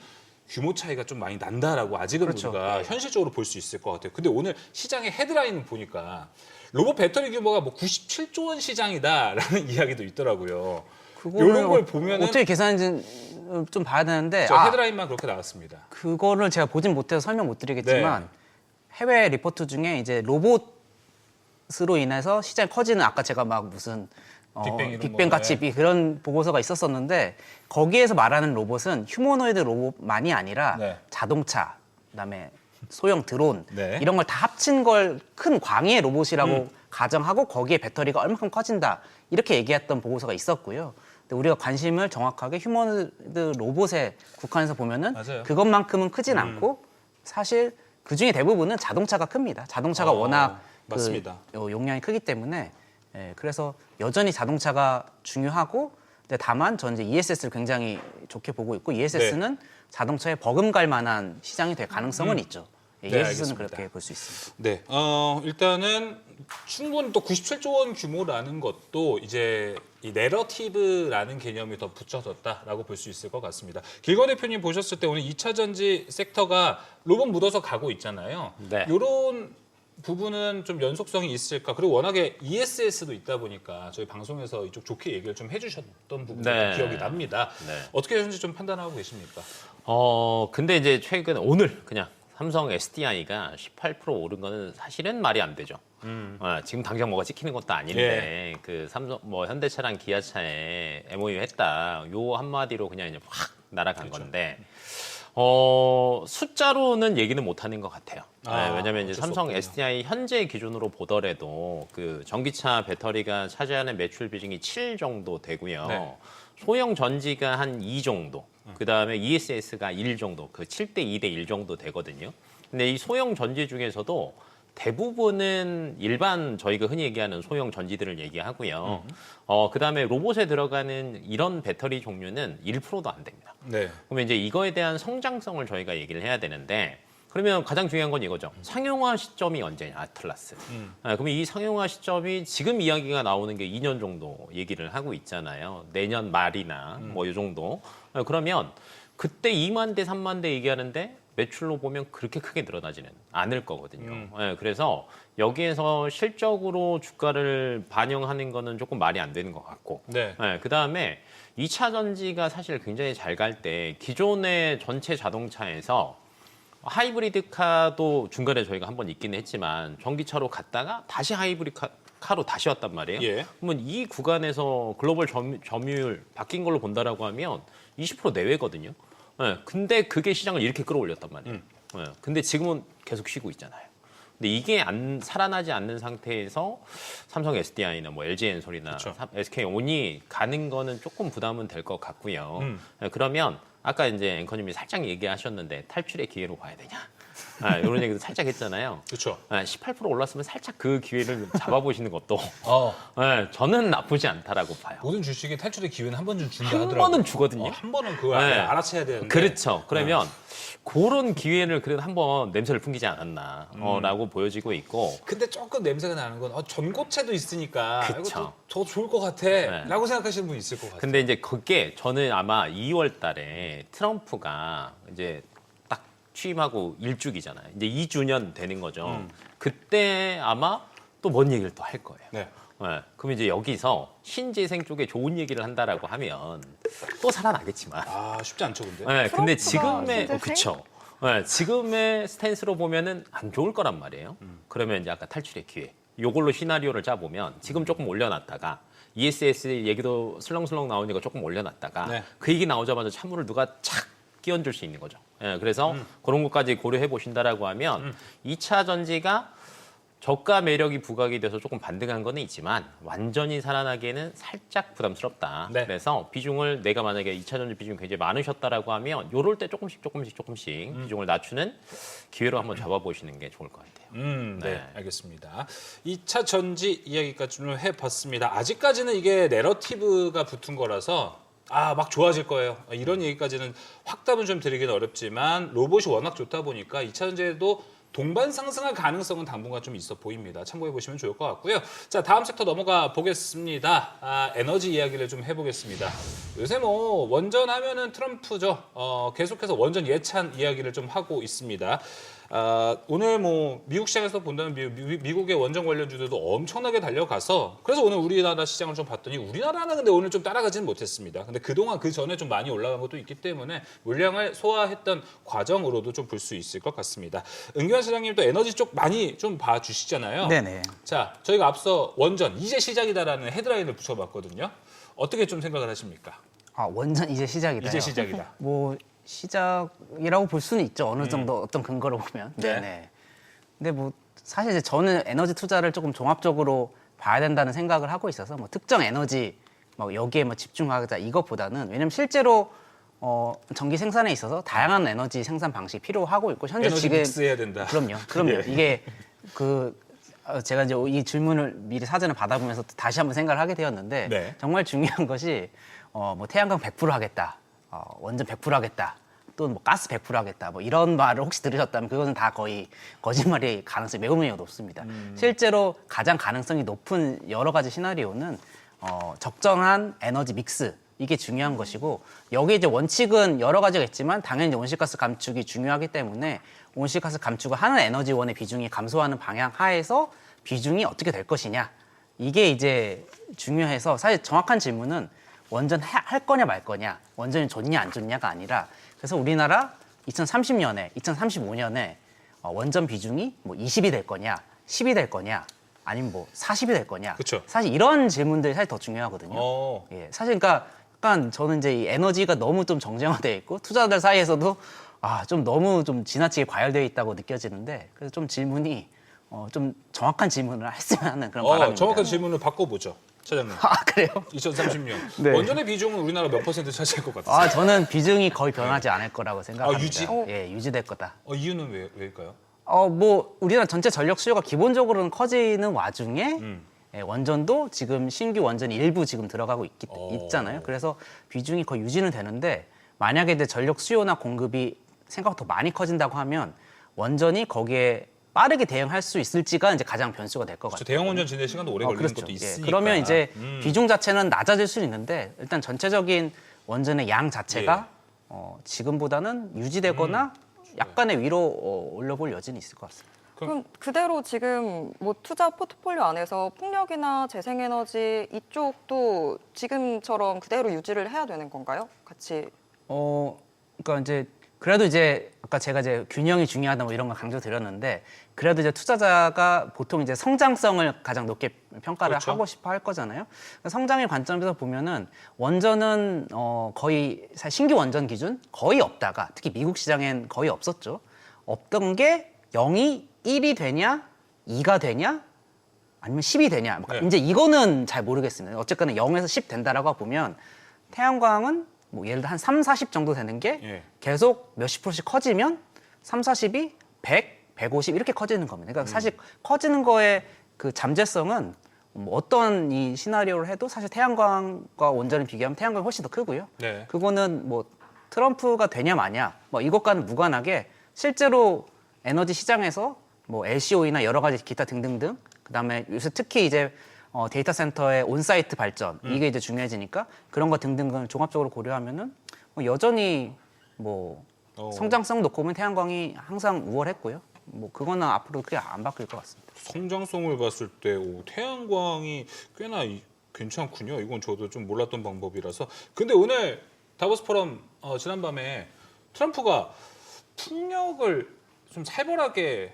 규모 차이가 좀 많이 난다라고 아직은 그렇죠. 우리가 네. 현실적으로 볼 수 있을 것 같아요. 근데 오늘 시장의 헤드라인을 보니까 로봇 배터리 규모가 뭐 97조 원 시장이다라는 이야기도 있더라고요. 이런 걸 보면은 어떻게 계산인지 좀 봐야 되는데 저 헤드라인만 그렇게 나왔습니다. 그거를 제가 보진 못해서 설명 못 드리겠지만 네. 해외 리포트 중에 이제 로봇으로 인해서 시장이 커지는 아까 제가 막 무슨 빅뱅 이런 빅뱅 거, 같이 네. 그런 보고서가 있었었는데 거기에서 말하는 로봇은 휴머노이드 로봇만이 아니라 네. 자동차, 그다음에 소형 드론 네. 이런 걸 다 합친 걸 큰 광의의 로봇이라고 가정하고 거기에 배터리가 얼마큼 커진다 이렇게 얘기했던 보고서가 있었고요. 근데 우리가 관심을 정확하게 휴머노이드 로봇에 국한해서 보면은 맞아요. 그것만큼은 크진 않고 사실 그 중에 대부분은 자동차가 큽니다. 자동차가 워낙 맞습니다. 용량이 크기 때문에 그래서 여전히 자동차가 중요하고 근데 다만 저는 이제 ESS를 굉장히 좋게 보고 있고 ESS는 자동차에 버금갈 만한 시장이 될 가능성은 있죠. 네, ESS는 알겠습니다. 그렇게 볼 수 있습니다. 네, 일단은 충분히 또 97조 원 규모라는 것도 이제 이 내러티브라는 개념이 더 붙여졌다라고 볼 수 있을 것 같습니다. 길건 대표님 보셨을 때 오늘 2차 전지 섹터가 로봇 묻어서 가고 있잖아요. 네. 이런 부분은 좀 연속성이 있을까? 그리고 워낙에 ESS도 있다 보니까 저희 방송에서 이쪽 좋게 얘기를 좀 해주셨던 부분이 네. 기억이 납니다. 네. 어떻게 현재 좀 판단하고 계십니까? 근데 이제 최근 오늘 그냥 삼성 SDI가 18% 오른 거는 사실은 말이 안 되죠. 지금 당장 뭐가 찍히는 것도 아닌데 그 삼성 뭐 현대차랑 기아차에 MOU 했다. 요 한마디로 그냥 이제 확 날아간 건데 숫자로는 얘기는 못 하는 것 같아요. 왜냐하면 이제 어쩔 수 삼성 없군요. SDI 현재 기준으로 보더라도 그 전기차 배터리가 차지하는 매출 비중이 7 정도 되고요. 네. 소형 전지가 한 2 정도, 그 다음에 ESS가 1 정도, 그 7대 2대 1 정도 되거든요. 근데 이 소형 전지 중에서도 대부분은 일반 저희가 흔히 얘기하는 소형 전지들을 얘기하고요. 그 다음에 로봇에 들어가는 이런 배터리 종류는 1%도 안 됩니다. 네. 그러면 이제 이거에 대한 성장성을 저희가 얘기를 해야 되는데, 그러면 가장 중요한 건 이거죠. 상용화 시점이 언제냐, 아틀라스. 그러면 이 상용화 시점이 지금 이야기가 나오는 게 2년 정도 얘기를 하고 있잖아요. 내년 말이나 뭐 이 정도. 그러면 그때 2만 대, 3만 대 얘기하는데 매출로 보면 그렇게 크게 늘어나지는 않을 거거든요. 그래서 여기에서 실적으로 주가를 반영하는 거는 조금 말이 안 되는 것 같고. 네. 그다음에 2차 전지가 사실 굉장히 잘 갈 때 기존의 전체 자동차에서 하이브리드카도 중간에 저희가 한번 있긴 했지만 전기차로 갔다가 다시 하이브리드카로 다시 왔단 말이에요. 예. 그러면 이 구간에서 글로벌 점유율 바뀐 걸로 본다라고 하면 20% 내외거든요. 근데 그게 시장을 이렇게 끌어올렸단 말이에요. 근데 지금은 계속 쉬고 있잖아요. 근데 이게 살아나지 않는 상태에서 삼성 SDI나 뭐 LG엔솔이나 SK온이 가는 거는 조금 부담은 될 것 같고요. 그러면 아까 이제 앵커님이 살짝 얘기하셨는데 탈출의 기회로 봐야 되냐. 이런 얘기도 살짝 했잖아요. 그렇죠. 18% 올랐으면 살짝 그 기회를 잡아보시는 것도 어, 저는 나쁘지 않다라고 봐요. 모든 주식에 탈출의 기회는 한 번쯤 준다 한 하더라고요. 번은 주거든요. 한 번은 그거 네. 알아채야 되는데. 그렇죠. 그러면 그런 기회를 그래도 한번 냄새를 풍기지 않았나 라고 보여지고 있고. 근데 조금 냄새가 나는 건 전고체도 있으니까 그쵸. 이거 더 좋을 것 같아 라고 생각하시는 분 있을 것 같아요. 근데 이제 그게 저는 아마 2월 달에 트럼프가 이제 딱 취임하고 1주기잖아요. 이제 2주년 되는 거죠. 그때 아마 또 뭔 얘기를 또 할 거예요. 네. 그럼 이제 여기서 신재생 쪽에 좋은 얘기를 한다라고 하면 또 살아나겠지만. 쉽지 않죠, 근데. 근데 트럼프가 지금의 신재생? 그쵸. 지금의 스탠스로 보면은 안 좋을 거란 말이에요. 그러면 이제 아까 탈출의 기회. 요걸로 시나리오를 짜보면 지금 조금 올려놨다가 ESS 얘기도 슬렁슬렁 나오니까 조금 올려놨다가 네. 그 얘기 나오자마자 찬물을 누가 착 끼얹을 수 있는 거죠. 그래서 그런 것까지 고려해 보신다라고 하면 2차 전지가 저가 매력이 부각이 돼서 조금 반등한 거는 있지만 완전히 살아나기에는 살짝 부담스럽다. 네. 그래서 비중을 내가 만약에 2차 전지 비중이 굉장히 많으셨다라고 하면 요럴 때 조금씩 비중을 낮추는 기회로 한번 잡아보시는 게 좋을 것 같아요. 네, 알겠습니다. 2차 전지 이야기까지 좀 해봤습니다. 아직까지는 이게 내러티브가 붙은 거라서 막 좋아질 거예요. 이런 얘기까지는 확답은 좀 드리기는 어렵지만 로봇이 워낙 좋다 보니까 2차 전지에도 동반 상승할 가능성은 당분간 좀 있어 보입니다. 참고해 보시면 좋을 것 같고요. 자, 다음 섹터 넘어가 보겠습니다. 에너지 이야기를 좀 해보겠습니다. 요새 뭐 원전 하면은 트럼프죠. 계속해서 원전 예찬 이야기를 좀 하고 있습니다. 오늘 뭐 미국 시장에서 본다면 미국의 원전 관련주들도 엄청나게 달려가서 그래서 오늘 우리나라 시장을 좀 봤더니 우리나라는 근데 오늘 좀 따라가지는 못했습니다. 근데 그동안 그 전에 좀 많이 올라간 것도 있기 때문에 물량을 소화했던 과정으로도 좀 볼 수 있을 것 같습니다. 은규환 시장님도 에너지 쪽 많이 좀 봐주시잖아요. 네네. 자, 저희가 앞서 원전 이제 시작이다라는 헤드라인을 붙여봤거든요. 어떻게 좀 생각을 하십니까? 원전 이제 시작이다. 이제 시작이다. 뭐 시작이라고 볼 수는 있죠. 어느 정도 어떤 근거로 보면. 네. 네네. 근데 뭐 사실 이제 저는 에너지 투자를 조금 종합적으로 봐야 된다는 생각을 하고 있어서 뭐 특정 에너지 뭐 여기에 뭐 집중하자 이것보다는 왜냐면 실제로 전기 생산에 있어서 다양한 에너지 생산 방식이 필요하고 있고 현재 에너지 지금 믹스해야 된다. 그럼요. 이게 제가 이제 이 질문을 미리 사전에 받아보면서 다시 한번 생각을 하게 되었는데 네. 정말 중요한 것이 뭐 태양광 100% 하겠다, 원전 100% 하겠다, 또는 뭐 가스 100% 하겠다, 뭐 이런 말을 혹시 들으셨다면 그것은 다 거의 거짓말의 가능성이 매우 높습니다. 실제로 가장 가능성이 높은 여러 가지 시나리오는 적정한 에너지 믹스 이게 중요한 것이고 여기 이제 원칙은 여러 가지가 있지만 당연히 이제 온실가스 감축이 중요하기 때문에 온실가스 감축을 하는 에너지원의 비중이 감소하는 방향 하에서 비중이 어떻게 될 것이냐 이게 이제 중요해서 사실 정확한 질문은 원전 할 거냐 말 거냐 원전이 좋냐 안 좋냐가 아니라 그래서 우리나라 2030년에 2035년에 원전 비중이 뭐 20이 될 거냐 10이 될 거냐 아니면 뭐 40이 될 거냐 그쵸. 사실 이런 질문들이 사실 더 중요하거든요. 예, 사실 그러니까 약간 저는 이제 이 에너지가 너무 좀 정쟁화되어 있고 투자자들 사이에서도 좀 너무 좀 지나치게 과열되어 있다고 느껴지는데 그래서 좀 질문이 좀 정확한 질문을 했으면 하는 그런 바람입니다. 정확한 질문을 바꿔보죠, 차장님. 아 그래요? 2030년 네. 원전의 비중은 우리나라 몇 퍼센트 차지할 것 같으세요? 저는 비중이 거의 변하지 않을 거라고 생각합니다. 유지? 예, 유지될 거다. 이유는 왜일까요? 뭐 우리나라 전체 전력 수요가 기본적으로는 커지는 와중에 예, 원전도 지금 신규 원전이 일부 지금 들어가고 있잖아요. 그래서 비중이 거의 유지는 되는데 만약에 이제 전력 수요나 공급이 생각보다 더 많이 커진다고 하면 원전이 거기에 빠르게 대응할 수 있을지가 이제 가장 변수가 될 것 같아요. 대형 원전 지낼 시간도 오래 걸리는 그렇죠. 것도 예, 있으니까. 그러면 이제 비중 자체는 낮아질 수는 있는데 일단 전체적인 원전의 양 자체가 지금보다는 유지되거나 약간의 위로 올려볼 여지는 있을 것 같습니다. 그럼 그대로 지금 뭐 투자 포트폴리오 안에서 풍력이나 재생에너지 이쪽도 지금처럼 그대로 유지를 해야 되는 건가요? 같이. 그러니까 이제 그래도 이제 아까 제가 이제 균형이 중요하다 뭐 이런 거 강조드렸는데 그래도 이제 투자자가 보통 이제 성장성을 가장 높게 평가를 그렇죠. 하고 싶어 할 거잖아요. 성장의 관점에서 보면은 원전은 거의 사실 신규 원전 기준 거의 없다가 특히 미국 시장엔 거의 없었죠. 없던 게 0이 1이 되냐, 2가 되냐, 아니면 10이 되냐. 네. 이제 이거는 잘 모르겠습니다. 어쨌거나 0에서 10 된다라고 보면 태양광은 뭐 예를 들어 한 3, 40 정도 되는 게 계속 몇십 프로씩 커지면 3, 40이 100, 150 이렇게 커지는 겁니다. 그러니까 사실 커지는 거의 그 잠재성은 뭐 어떤 이 시나리오를 해도 사실 태양광과 원전을 비교하면 태양광이 훨씬 더 크고요. 네. 그거는 뭐 트럼프가 되냐 마냐 뭐 이것과는 무관하게 실제로 에너지 시장에서 뭐 LCOE나 여러 가지 기타 등등등 그다음에 요새 특히 이제 데이터 센터의 온사이트 발전 이게 이제 중요해지니까 그런 거 등등을 종합적으로 고려하면은 뭐 여전히 뭐 성장성 놓고 보면 태양광이 항상 우월했고요. 뭐 그거는 앞으로 크게 안 바뀔 것 같습니다. 성장성을 봤을 때 태양광이 꽤나 괜찮군요. 이건 저도 좀 몰랐던 방법이라서. 근데 오늘 다보스 포럼 지난밤에 트럼프가 풍력을 좀 살벌하게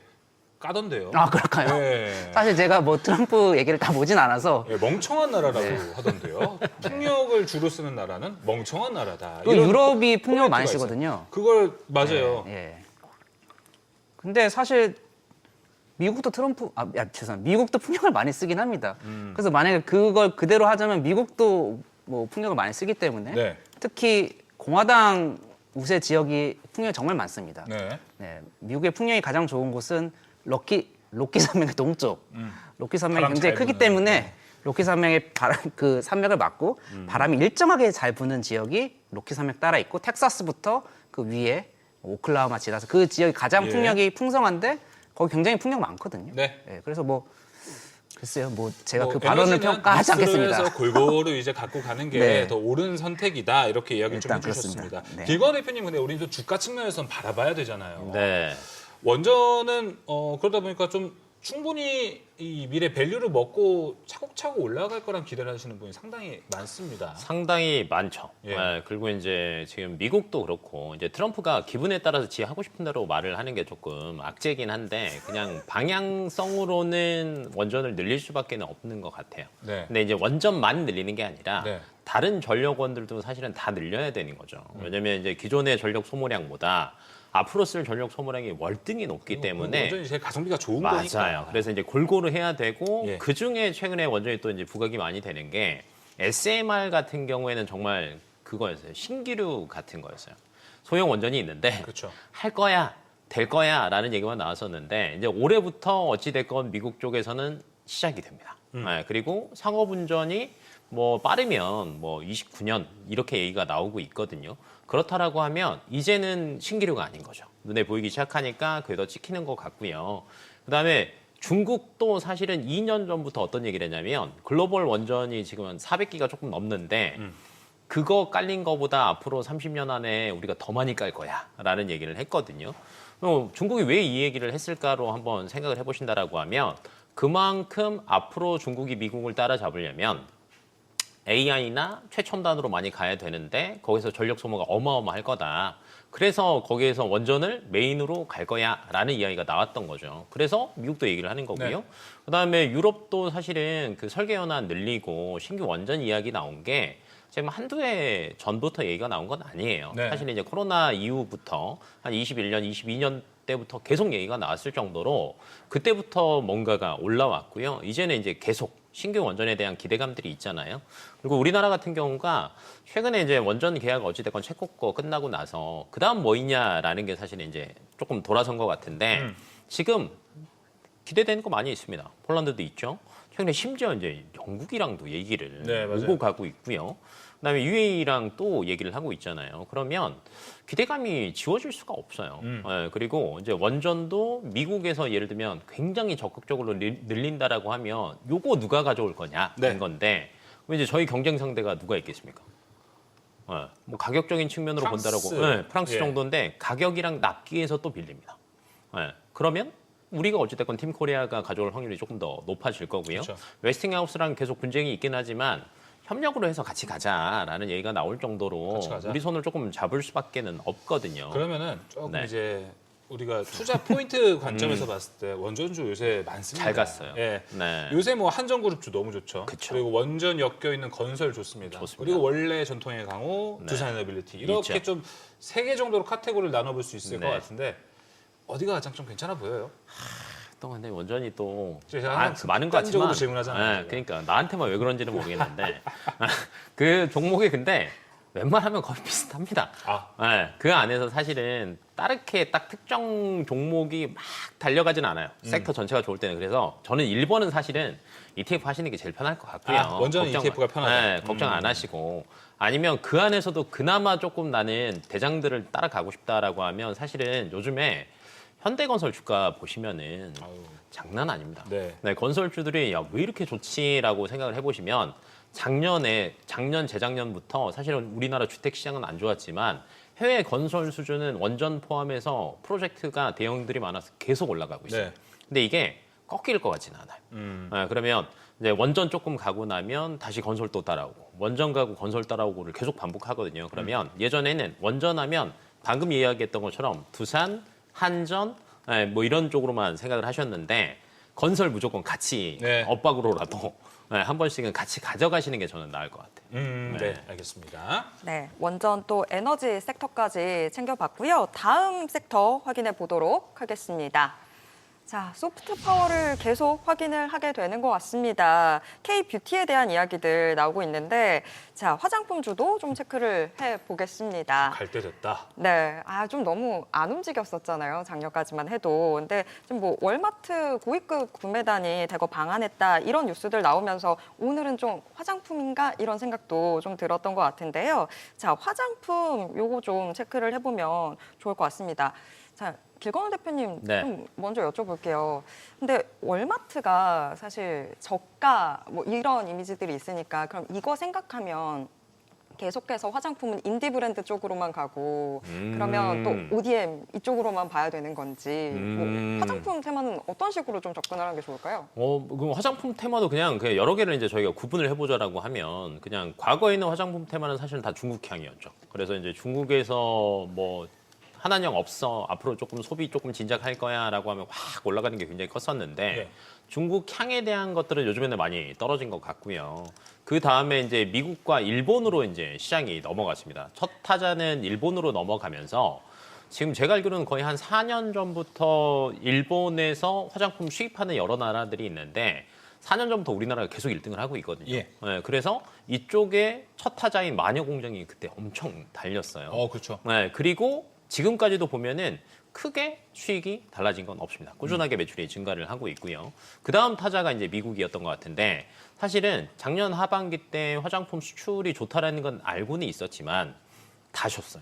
까던데요. 아 그럴까요? 네. 사실 제가 뭐 트럼프 얘기를 다 보진 않아서 멍청한 나라라고 하던데요. 풍력을 주로 쓰는 나라는 멍청한 나라다. 또 이런 유럽이 풍력을 많이 코멘트가 쓰거든요. 있어요. 그걸 맞아요. 예. 근데 사실 미국도 죄송합니다. 미국도 풍력을 많이 쓰긴 합니다. 그래서 만약에 그걸 그대로 하자면 미국도 뭐 풍력을 많이 쓰기 때문에 네. 특히 공화당 우세 지역이 풍력이 정말 많습니다. 네. 네, 미국의 풍력이 가장 좋은 곳은 로키 산맥의 동쪽. 로키 산맥이 바람 굉장히 잘 크기 부는, 때문에 로키 산맥의 그 산맥을 막고 바람이 일정하게 잘 부는 지역이 로키 산맥 따라 있고 텍사스부터 그 위에 오클라호마 지나서 그 지역이 가장 예. 풍력이 풍성한데 거기 굉장히 풍력 많거든요. 네. 예, 그래서 뭐 글쎄요, 뭐 제가 뭐 그 발언을 에너지는 평가하지 않겠습니다. 믹스를 해서 골고루 이제 갖고 가는 게 더 네. 옳은 선택이다 이렇게 이야기를 좀 일단 해주셨습니다. 그렇습니다. 네. 길건 대표님 근데 우리는 또 주가 측면에서는 바라봐야 되잖아요. 네. 원전은 그러다 보니까 좀 충분히 이 미래 밸류를 먹고 차곡차곡 올라갈 거란 기대를 하시는 분이 상당히 많습니다. 상당히 많죠. 예. 네, 그리고 이제 지금 미국도 그렇고 이제 트럼프가 기분에 따라서 지 하고 싶은 대로 말을 하는 게 조금 악재긴 한데 그냥 방향성으로는 원전을 늘릴 수밖에 없는 것 같아요. 네. 근데 이제 원전만 늘리는 게 아니라 네. 다른 전력원들도 사실은 다 늘려야 되는 거죠. 왜냐하면 이제 기존의 전력 소모량보다 앞으로 쓸 전력 소모량이 월등히 높기 때문에 원전이 제일 가성비가 좋은 맞아요. 거니까. 그래서 이제 골고루 해야 되고 예. 그 중에 최근에 원전이 또 이제 부각이 많이 되는 게 SMR 같은 경우에는 정말 그거였어요. 신기루 같은 거였어요. 소형 원전이 있는데 그렇죠. 할 거야, 될 거야라는 얘기만 나왔었는데 이제 올해부터 어찌 됐건 미국 쪽에서는 시작이 됩니다. 네, 그리고 상업운전이 뭐 빠르면 뭐 29년 이렇게 얘기가 나오고 있거든요. 그렇다라고 하면 이제는 신기루가 아닌 거죠. 눈에 보이기 시작하니까 그게 더 찍히는 것 같고요. 그다음에 중국도 사실은 2년 전부터 어떤 얘기를 했냐면 글로벌 원전이 지금 한 400기가 조금 넘는데 그거 깔린 거보다 앞으로 30년 안에 우리가 더 많이 깔 거야라는 얘기를 했거든요. 중국이 왜 이 얘기를 했을까로 한번 생각을 해보신다라고 하면 그만큼 앞으로 중국이 미국을 따라잡으려면 AI나 최첨단으로 많이 가야 되는데 거기서 전력 소모가 어마어마할 거다. 그래서 거기에서 원전을 메인으로 갈 거야라는 이야기가 나왔던 거죠. 그래서 미국도 얘기를 하는 거고요. 네. 그다음에 유럽도 사실은 그 설계 연한 늘리고 신규 원전 이야기 나온 게 지금 한두 해 전부터 얘기가 나온 건 아니에요. 네. 사실 이제 코로나 이후부터 한 21년, 22년 때부터 계속 얘기가 나왔을 정도로 그때부터 뭔가가 올라왔고요. 이제는 이제 계속 신규 원전에 대한 기대감들이 있잖아요. 그리고 우리나라 같은 경우가 최근에 이제 원전 계약 어찌됐건 체코 거 끝나고 나서 그다음 뭐 있냐라는 게 사실 이제 조금 돌아선 것 같은데 지금 기대되는 거 많이 있습니다. 폴란드도 있죠. 최근에 심지어 이제 영국이랑도 얘기를 네, 맞아요. 오고 가고 있고요. 그다음에 UAE랑 또 얘기를 하고 있잖아요. 그러면 기대감이 지워질 수가 없어요. 예, 그리고 이제 원전도 미국에서 예를 들면 굉장히 적극적으로 늘린다라고 하면 요거 누가 가져올 거냐는 네. 건데 이제 저희 경쟁 상대가 누가 있겠습니까? 예, 뭐 가격적인 측면으로 프랑스. 본다라고 예, 프랑스 예. 정도인데 가격이랑 납기에서 또 빌립니다. 예, 그러면 우리가 어찌됐건 팀 코리아가 가져올 확률이 조금 더 높아질 거고요. 그렇죠. 웨스팅하우스랑 계속 분쟁이 있긴 하지만 협력으로 해서 같이 가자라는 얘기가 나올 정도로 같이 가자. 우리 손을 조금 잡을 수밖에는 없거든요. 그러면 조금 네. 이제 우리가 투자 포인트 관점에서 봤을 때 원전주 요새 많습니다. 잘 갔어요. 예. 네. 요새 뭐 한전그룹주 너무 좋죠. 그쵸. 그리고 원전 엮여 있는 건설 좋습니다. 좋습니다. 그리고 원래 전통의 강호, 네. 두산 에너빌리티 이렇게 있죠. 좀 세 개 정도로 카테고리를 나눠볼 수 있을 네. 것 같은데 어디가 가장 좀 괜찮아 보여요? 또 근데 원전이 또 제가 많은 것 습관적으로 같지만 질문하잖아요, 네, 그러니까 나한테만 왜 그런지는 모르겠는데 그 종목이 근데 웬만하면 거의 비슷합니다. 아. 네, 그 안에서 사실은 따르게 딱 특정 종목이 막 달려가진 않아요. 섹터 전체가 좋을 때는. 그래서 저는 1번은 사실은 ETF 하시는 게 제일 편할 것 같고요. 아, 원전은 ETF가 편하다. 네, 걱정 안 하시고. 아니면 그 안에서도 그나마 조금 나는 대장들을 따라가고 싶다라고 하면 사실은 요즘에 현대건설 주가 보시면은 장난 아닙니다. 네. 네, 건설주들이 야, 왜 이렇게 좋지라고 생각을 해보시면 작년, 재작년부터 사실은 우리나라 주택 시장은 안 좋았지만 해외 건설 수준은 원전 포함해서 프로젝트가 대형들이 많아서 계속 올라가고 있어요. 네. 근데 이게 꺾일 것 같지는 않아요. 네, 그러면 이제 원전 조금 가고 나면 다시 건설 또 따라오고 원전 가고 건설 따라오고를 계속 반복하거든요. 그러면 예전에는 원전하면 방금 이야기했던 것처럼 두산, 한전 뭐 이런 쪽으로만 생각을 하셨는데 건설 무조건 같이 네. 엇박으로라도 한 번씩은 같이 가져가시는 게 저는 나을 것 같아요. 네, 알겠습니다. 네, 원전 또 에너지 섹터까지 챙겨봤고요. 다음 섹터 확인해 보도록 하겠습니다. 자, 소프트 파워를 계속 확인을 하게 되는 것 같습니다. K-뷰티에 대한 이야기들 나오고 있는데, 자, 화장품주도 좀 체크를 해보겠습니다. 갈 때 됐다. 네, 좀 너무 안 움직였었잖아요. 작년까지만 해도. 근데 좀 뭐 월마트 고위급 구매단이 대거 방한했다 이런 뉴스들 나오면서 오늘은 좀 화장품인가 이런 생각도 좀 들었던 것 같은데요. 자, 화장품 요거 좀 체크를 해보면 좋을 것 같습니다. 자, 길건우 대표님 네. 좀 먼저 여쭤볼게요. 근데 월마트가 사실 저가 뭐 이런 이미지들이 있으니까 그럼 이거 생각하면 계속해서 화장품은 인디 브랜드 쪽으로만 가고 그러면 또 ODM 이쪽으로만 봐야 되는 건지 뭐 화장품 테마는 어떤 식으로 좀 접근을 하는 게 좋을까요? 그럼 화장품 테마도 그냥 여러 개를 이제 저희가 구분을 해보자라고 하면 그냥 과거에 있는 화장품 테마는 사실은 다 중국향이었죠. 그래서 이제 중국에서 뭐 한한령 없어 앞으로 조금 소비 조금 진작할 거야라고 하면 확 올라가는 게 굉장히 컸었는데 네. 중국 향에 대한 것들은 요즘에는 많이 떨어진 것 같고요. 그 다음에 이제 미국과 일본으로 이제 시장이 넘어갔습니다. 첫 타자는 일본으로 넘어가면서 지금 제가 알기로는 거의 한 4년 전부터 일본에서 화장품 수입하는 여러 나라들이 있는데 4년 전부터 우리나라가 계속 1등을 하고 있거든요. 예. 네, 그래서 이쪽에 첫 타자인 마녀공장이 그때 엄청 달렸어요. 그렇죠. 네, 그리고 지금까지도 보면은 크게 수익이 달라진 건 없습니다. 꾸준하게 매출이 증가를 하고 있고요. 그 다음 타자가 이제 미국이었던 것 같은데 사실은 작년 하반기 때 화장품 수출이 좋다라는 건 알고는 있었지만 다 쉬었어요.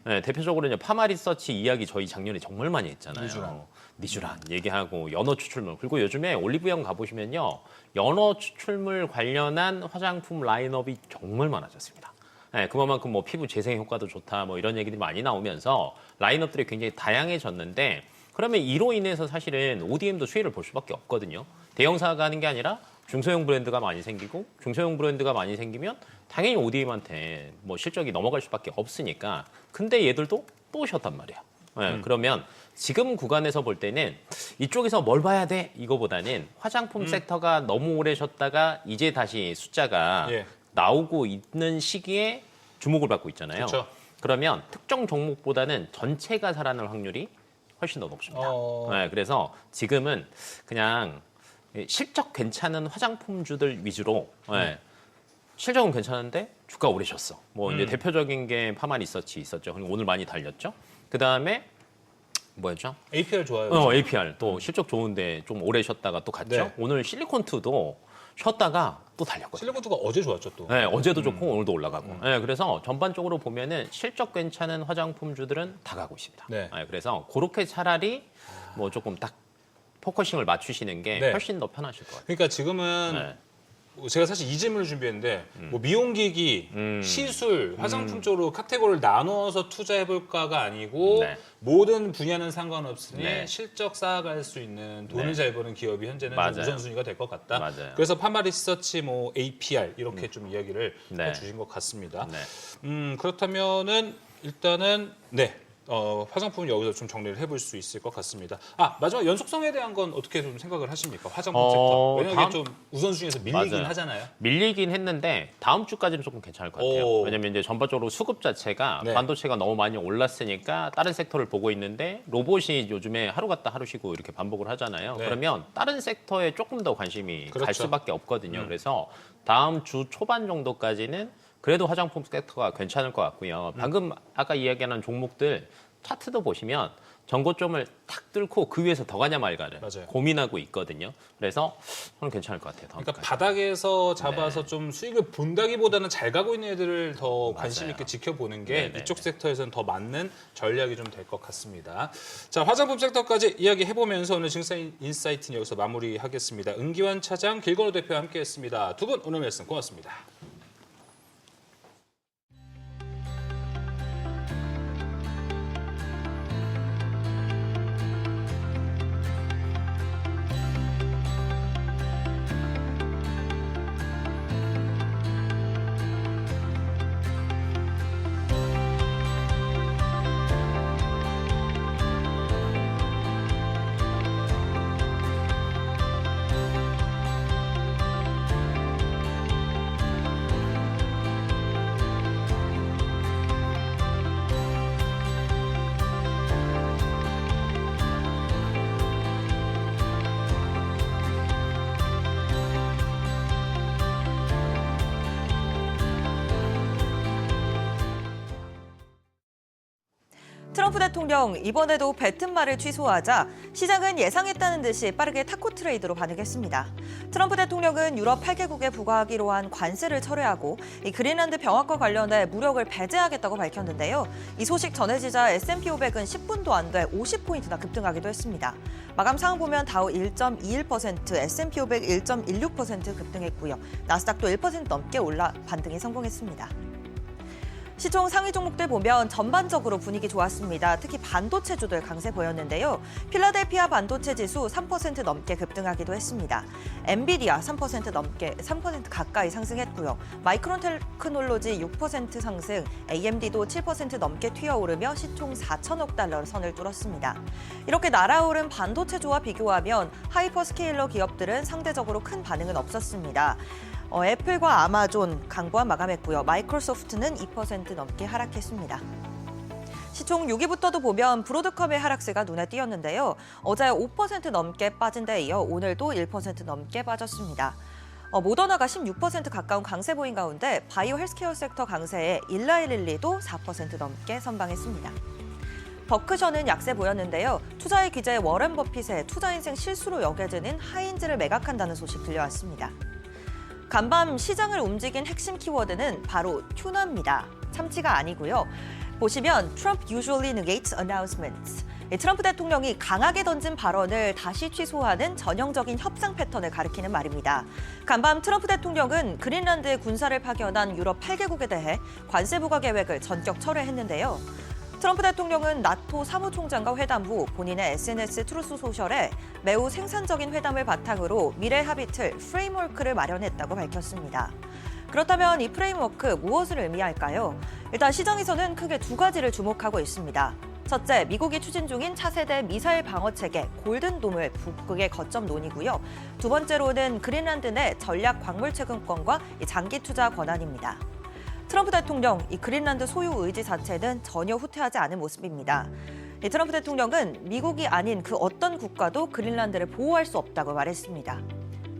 네, 대표적으로 이제 파마리서치 이야기 저희 작년에 정말 많이 했잖아요. 니쥬란 얘기하고 연어 추출물 그리고 요즘에 올리브영 가보시면요 연어 추출물 관련한 화장품 라인업이 정말 많아졌습니다. 예, 그만큼 뭐 피부 재생 효과도 좋다 뭐 이런 얘기들이 많이 나오면서 라인업들이 굉장히 다양해졌는데 그러면 이로 인해서 사실은 ODM도 수혜를 볼 수밖에 없거든요. 대형사가 하는 게 아니라 중소형 브랜드가 많이 생기고 중소형 브랜드가 많이 생기면 당연히 ODM한테 뭐 실적이 넘어갈 수밖에 없으니까 근데 얘들도 또 쉬었단 말이야. 예, 그러면 지금 구간에서 볼 때는 이쪽에서 뭘 봐야 돼? 이거보다는 화장품 섹터가 너무 오래 쉬었다가 이제 다시 숫자가 예. 나오고 있는 시기에 주목을 받고 있잖아요. 그렇죠. 그러면 특정 종목보다는 전체가 살아날 확률이 훨씬 더 높습니다. 네, 그래서 지금은 그냥 실적 괜찮은 화장품주들 위주로 네, 실적은 괜찮은데 주가 오래 쉬었어. 뭐 이제 대표적인 게 파마 리서치 있었죠. 그리고 오늘 많이 달렸죠. 그 다음에 뭐였죠? APR 좋아요. APR 또 실적 좋은데 좀 오래 쉬었다가 또 갔죠. 네. 오늘 실리콘2도 쉬었다가 또 달렸거든요. 실리콘투가 어제 좋았죠 또. 네, 어제도 좋고 오늘도 올라가고. 네, 그래서 전반적으로 보면은 실적 괜찮은 화장품주들은 다 가고 있습니다. 네. 그래서 그렇게 차라리 뭐 조금 딱 포커싱을 맞추시는 게 네. 훨씬 더 편하실 것 같아요. 그러니까 지금은 네. 제가 사실 이 질문을 준비했는데 뭐 미용기기, 시술, 화장품 쪽으로 카테고리를 나누어서 투자해볼까가 아니고 네. 모든 분야는 상관없으니 네. 실적 쌓아갈 수 있는 돈을 네. 잘 버는 기업이 현재는 좀 맞아요. 우선순위가 될 것 같다. 맞아요. 그래서 파마 리서치, 뭐 APR 이렇게 좀 이야기를 네. 해주신 것 같습니다. 네. 그렇다면은 일단은 화장품은 여기서 좀 정리를 해볼 수 있을 것 같습니다. 마지막 연속성에 대한 건 어떻게 좀 생각을 하십니까? 화장품 섹터. 왜냐면 다음- 이게 좀 우선순위에서 밀리긴 맞아요. 하잖아요. 밀리긴 했는데 다음 주까지는 조금 괜찮을 것 같아요. 오. 왜냐면 이제 전반적으로 수급 자체가 네. 반도체가 너무 많이 올랐으니까 다른 섹터를 보고 있는데 로봇이 요즘에 하루 갔다 하루 쉬고 이렇게 반복을 하잖아요. 네. 그러면 다른 섹터에 조금 더 관심이 갈 그렇죠. 수밖에 없거든요. 그래서 다음 주 초반 정도까지는 그래도 화장품 섹터가 괜찮을 것 같고요. 방금 아까 이야기하는 종목들 차트도 보시면 전고점을 탁 뚫고 그 위에서 더 가냐 말가를 맞아요. 고민하고 있거든요. 그래서 저는 괜찮을 것 같아요. 다음 그러니까 주까지. 바닥에서 잡아서 좀 수익을 본다기보다는 잘 가고 있는 애들을 더 관심 맞아요. 있게 지켜보는 게 네네네. 이쪽 섹터에서는 더 맞는 전략이 좀 될 것 같습니다. 자, 화장품 섹터까지 이야기해보면서 오늘 증시 인사이트는 여기서 마무리하겠습니다. 은기환 차장, 길건우 대표와 함께했습니다. 두 분 오늘 말씀 고맙습니다. 트럼프 대통령 이번에도 뱉은 말을 취소하자 시장은 예상했다는 듯이 빠르게 타코 트레이드로 반응했습니다. 트럼프 대통령은 유럽 8개국에 부과하기로 한 관세를 철회하고 이 그린란드 병합과 관련해 무력을 배제하겠다고 밝혔는데요. 이 소식 전해지자 S&P 500은 10분도 안 돼 50포인트나 급등하기도 했습니다. 마감 상황 보면 다우 1.21%, S&P 500 1.16% 급등했고요. 나스닥도 1% 넘게 올라 반등에 성공했습니다. 시총 상위 종목들 보면 전반적으로 분위기 좋았습니다. 특히 반도체주들 강세 보였는데요. 필라델피아 반도체 지수 3% 넘게 급등하기도 했습니다. 엔비디아 3% 가까이 상승했고요. 마이크론 테크놀로지 6% 상승, AMD도 7% 넘게 튀어오르며 시총 4천억 달러 선을 뚫었습니다. 이렇게 날아오른 반도체주와 비교하면 하이퍼스케일러 기업들은 상대적으로 큰 반응은 없었습니다. 애플과 아마존 강보한 마감했고요. 마이크로소프트는 2% 넘게 하락했습니다. 시총 6위부터도 보면 브로드컴의 하락세가 눈에 띄었는데요. 어제 5% 넘게 빠진 데 이어 오늘도 1% 넘게 빠졌습니다. 모더나가 16% 가까운 강세 보인 가운데 바이오 헬스케어 섹터 강세에 일라이릴리도 4% 넘게 선방했습니다. 버크셔는 약세 보였는데요. 투자의 기재 워렌 버핏의 투자 인생 실수로 여겨지는 하인즈를 매각한다는 소식 들려왔습니다. 간밤 시장을 움직인 핵심 키워드는 바로 튜너입니다. 참치가 아니고요. 보시면 Trump usually negates announcements. 트럼프 대통령이 강하게 던진 발언을 다시 취소하는 전형적인 협상 패턴을 가리키는 말입니다. 간밤 트럼프 대통령은 그린란드에 군사를 파견한 유럽 8개국에 대해 관세 부과 계획을 전격 철회했는데요. 트럼프 대통령은 나토 사무총장과 회담 후 본인의 SNS 트루스 소셜에 매우 생산적인 회담을 바탕으로 미래 합의 틀 프레임워크를 마련했다고 밝혔습니다. 그렇다면 이 프레임워크 무엇을 의미할까요? 일단 시장에서는 크게 두 가지를 주목하고 있습니다. 첫째, 미국이 추진 중인 차세대 미사일 방어 체계 골든돔을 북극의 거점 논의고요. 두 번째로는 그린란드 내 전략 광물 채굴권과 장기 투자 권한입니다. 트럼프 대통령 이 그린란드 소유 의지 자체는 전혀 후퇴하지 않은 모습입니다. 트럼프 대통령은 미국이 아닌 그 어떤 국가도 그린란드를 보호할 수 없다고 말했습니다.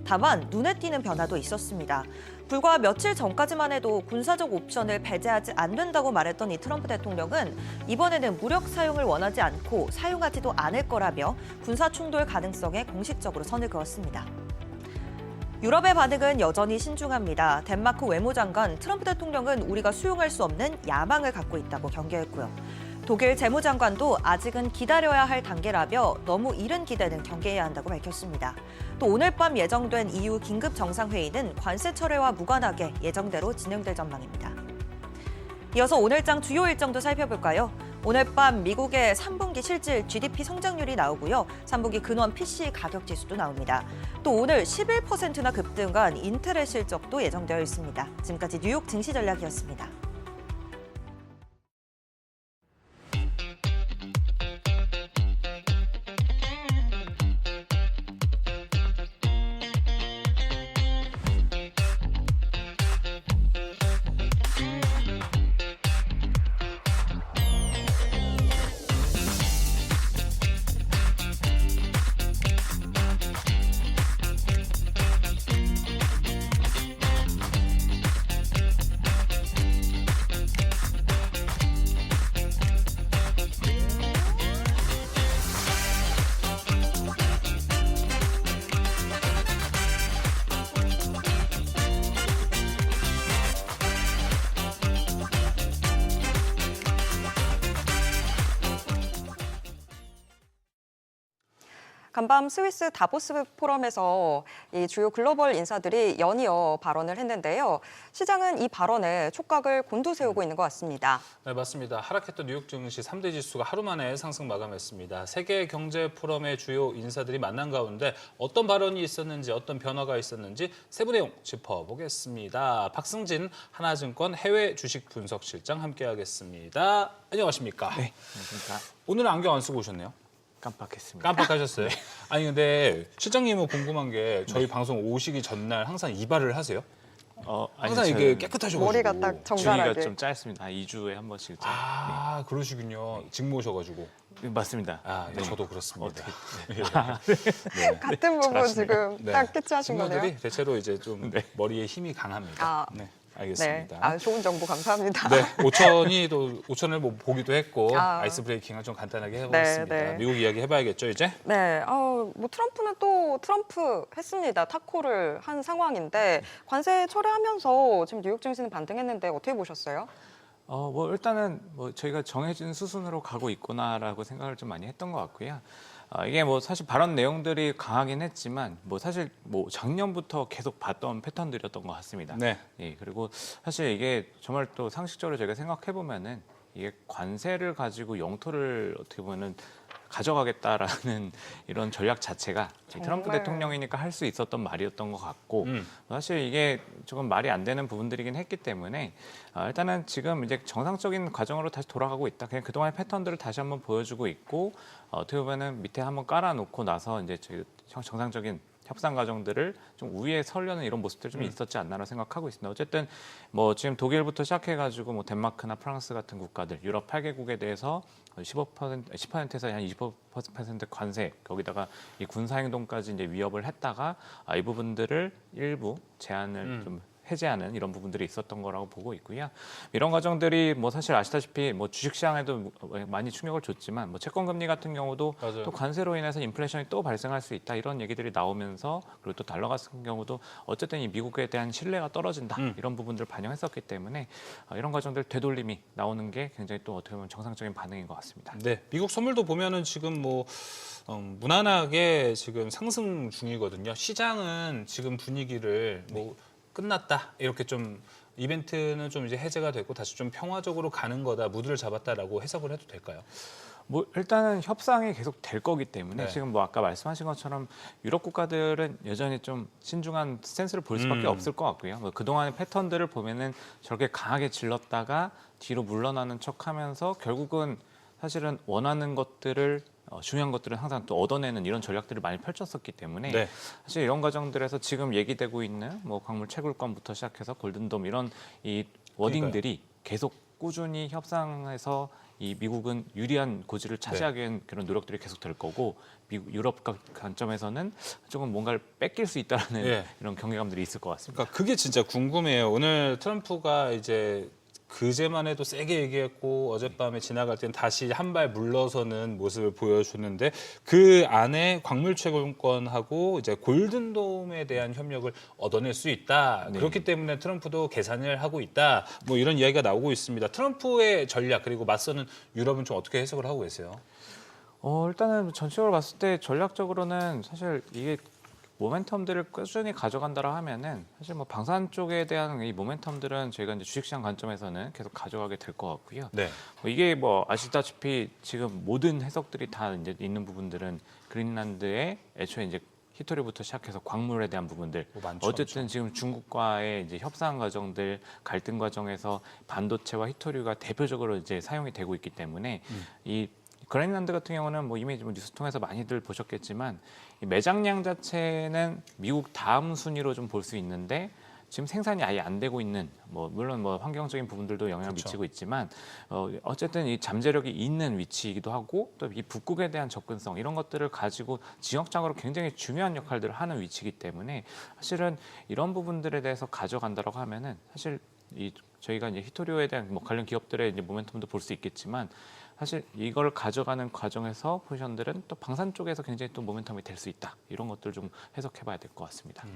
다만 눈에 띄는 변화도 있었습니다. 불과 며칠 전까지만 해도 군사적 옵션을 배제하지 않는다고 말했던 이 트럼프 대통령은 이번에는 무력 사용을 원하지 않고 사용하지도 않을 거라며 군사 충돌 가능성에 공식적으로 선을 그었습니다. 유럽의 반응은 여전히 신중합니다. 덴마크 외무장관 트럼프 대통령은 우리가 수용할 수 없는 야망을 갖고 있다고 경계했고요. 독일 재무장관도 아직은 기다려야 할 단계라며 너무 이른 기대는 경계해야 한다고 밝혔습니다. 또 오늘 밤 예정된 EU 긴급 정상회의는 관세 철회와 무관하게 예정대로 진행될 전망입니다. 이어서 오늘장 주요 일정도 살펴볼까요? 오늘 밤 미국의 3분기 실질 GDP 성장률이 나오고요. 3분기 근원 PC 가격 지수도 나옵니다. 또 오늘 11%나 급등한 인텔의 실적도 예정되어 있습니다. 지금까지 뉴욕 증시 전략이었습니다. 간밤 스위스 다보스 포럼에서 이 주요 글로벌 인사들이 연이어 발언을 했는데요. 시장은 이 발언에 촉각을 곤두세우고 있는 것 같습니다. 네, 맞습니다. 하락했던 뉴욕 증시 3대 지수가 하루 만에 상승 마감했습니다. 세계 경제 포럼의 주요 인사들이 만난 가운데 어떤 발언이 있었는지, 어떤 변화가 있었는지 세부 내용 짚어보겠습니다. 박승진 하나증권 해외 주식 분석 실장 함께하겠습니다. 안녕하십니까? 네, 안녕하십니까. 오늘은 안경 안 쓰고 오셨네요? 깜빡했습니다. 깜빡하셨어요. 아니 근데 실장님은 궁금한 게 저희 방송 오시기 전날 항상 이발을 하세요? 항상 아니요, 이게 저는 깨끗하셔가지고. 머리가 딱 주기가 정갈하게. 좀 짧습니다. 2주에 한 번씩. 아 그러시군요. 직모셔가지고. 네, 맞습니다. 아, 네, 네. 저도 그렇습니다. 같은 부분 지금 네. 딱 캐치하신 친구들이 거네요. 대체로 이제 좀 네. 머리에 힘이 강합니다. 아, 네, 네, 알겠습니다. 아, 좋은 정보 감사합니다. 네, 오천을 뭐 보기도 했고 아. 아이스 브레이킹을 좀 간단하게 해보겠습니다. 네, 네. 미국 이야기 해봐야겠죠 이제? 네, 뭐 트럼프는 또 트럼프 했습니다. 타코를 한 상황인데 관세 철회하면서 지금 뉴욕 증시는 반등했는데 어떻게 보셨어요? 뭐 일단은 뭐 저희가 정해진 수순으로 가고 있구나라고 생각을 좀 많이 했던 것 같고요. 이게 뭐 사실 발언 내용들이 강하긴 했지만 뭐 사실 뭐 작년부터 계속 봤던 패턴들이었던 것 같습니다. 네. 예, 그리고 사실 이게 정말 또 상식적으로 제가 생각해 보면은 이게 관세를 가지고 영토를 어떻게 보면은 가져가겠다라는 이런 전략 자체가 트럼프 정말. 대통령이니까 할 수 있었던 말이었던 것 같고 음. 사실 이게 조금 말이 안 되는 부분들이긴 했기 때문에 일단은 지금 이제 정상적인 과정으로 다시 돌아가고 있다. 그냥 그동안의 패턴들을 다시 한번 보여주고 있고 어떻게 보면은 밑에 한번 깔아놓고 나서 이제 저희 정상적인 협상 과정들을 좀 우위에 서려는 이런 모습들이 좀 있었지 않나라고 생각하고 있습니다. 어쨌든 뭐 지금 독일부터 시작해가지고 뭐 덴마크나 프랑스 같은 국가들, 유럽 8개국에 대해서 10%에서 한 20% 관세, 거기다가 이 군사 행동까지 이제 위협을 했다가 이 부분들을 일부 제한을 좀 해제하는 이런 부분들이 있었던 거라고 보고 있고요. 이런 과정들이 뭐 사실 아시다시피 뭐 주식시장에도 많이 충격을 줬지만 뭐 채권 금리 같은 경우도 맞아요. 또 관세로 인해서 인플레이션이 또 발생할 수 있다 이런 얘기들이 나오면서 그리고 또 달러 같은 경우도 어쨌든 이 미국에 대한 신뢰가 떨어진다 이런 부분들을 반영했었기 때문에 이런 과정들 되돌림이 나오는 게 굉장히 또 어떻게 보면 정상적인 반응인 것 같습니다. 네, 미국 선물도 보면은 지금 뭐 무난하게 지금 상승 중이거든요. 시장은 지금 분위기를 뭐 끝났다 이렇게 좀 이벤트는 좀 이제 해제가 되고 다시 좀 평화적으로 가는 거다, 무드를 잡았다라고 해석을 해도 될까요? 뭐 일단은 협상이 계속 될 거기 때문에 네. 지금 뭐 아까 말씀하신 것처럼 유럽 국가들은 여전히 좀 신중한 스탠스를 볼 수밖에 없을 것 같고요. 뭐 그동안의 패턴들을 보면은 저렇게 강하게 질렀다가 뒤로 물러나는 척하면서 결국은 사실은 원하는 것들을 중요한 것들은 항상 또 얻어내는 이런 전략들을 많이 펼쳤었기 때문에 네. 사실 이런 과정들에서 지금 얘기되고 있는 뭐 광물 채굴권부터 시작해서 골든돔 이런 이 워딩들이 계속 꾸준히 협상해서 이 미국은 유리한 고지를 차지하기 위한 그런 노력들이 계속 될 거고 유럽 관점에서는 조금 뭔가를 뺏길 수 있다는 예. 이런 경계감들이 있을 것 같습니다. 그러니까 그게 진짜 궁금해요. 오늘 트럼프가 이제 그제만 해도 세게 얘기했고 어젯밤에 지나갈 땐 다시 한 발 물러서는 모습을 보여줬는데 그 안에 광물 채굴권하고 이제 골든돔에 대한 협력을 얻어낼 수 있다. 네. 그렇기 때문에 트럼프도 계산을 하고 있다. 뭐 이런 이야기가 나오고 있습니다. 트럼프의 전략 그리고 맞서는 유럽은 좀 어떻게 해석을 하고 계세요? 일단은 전체적으로 봤을 때 전략적으로는 사실 이게 모멘텀들을 꾸준히 가져간다라 하면은 사실 뭐 방산 쪽에 대한 이 모멘텀들은 저희가 이제 주식시장 관점에서는 계속 가져가게 될 것 같고요. 네. 이게 뭐 아시다시피 지금 모든 해석들이 다 이제 있는 부분들은 그린란드의 애초에 이제 히토리부터 시작해서 광물에 대한 부분들 많죠, 어쨌든 지금 중국과의 이제 협상 과정들 갈등 과정에서 반도체와 히토리가 대표적으로 이제 사용이 되고 있기 때문에 이 그린란드 같은 경우는 뭐 이미 뉴스 통해서 많이들 보셨겠지만 이 매장량 자체는 미국 다음 순위로 좀 볼 수 있는데 지금 생산이 아예 안 되고 있는 뭐 물론 뭐 환경적인 부분들도 영향을 그렇죠. 미치고 있지만 어쨌든 이 잠재력이 있는 위치이기도 하고 또 이 북극에 대한 접근성 이런 것들을 가지고 지역적으로 굉장히 중요한 역할들을 하는 위치이기 때문에 사실은 이런 부분들에 대해서 가져간다라고 하면은 사실 이 저희가 이제 히토리오에 대한 뭐 관련 기업들의 이제 모멘텀도 볼 수 있겠지만 사실 이걸 가져가는 과정에서 포지션들은 또 방산 쪽에서 굉장히 또 모멘텀이 될 수 있다. 이런 것들 좀 해석해봐야 될 것 같습니다.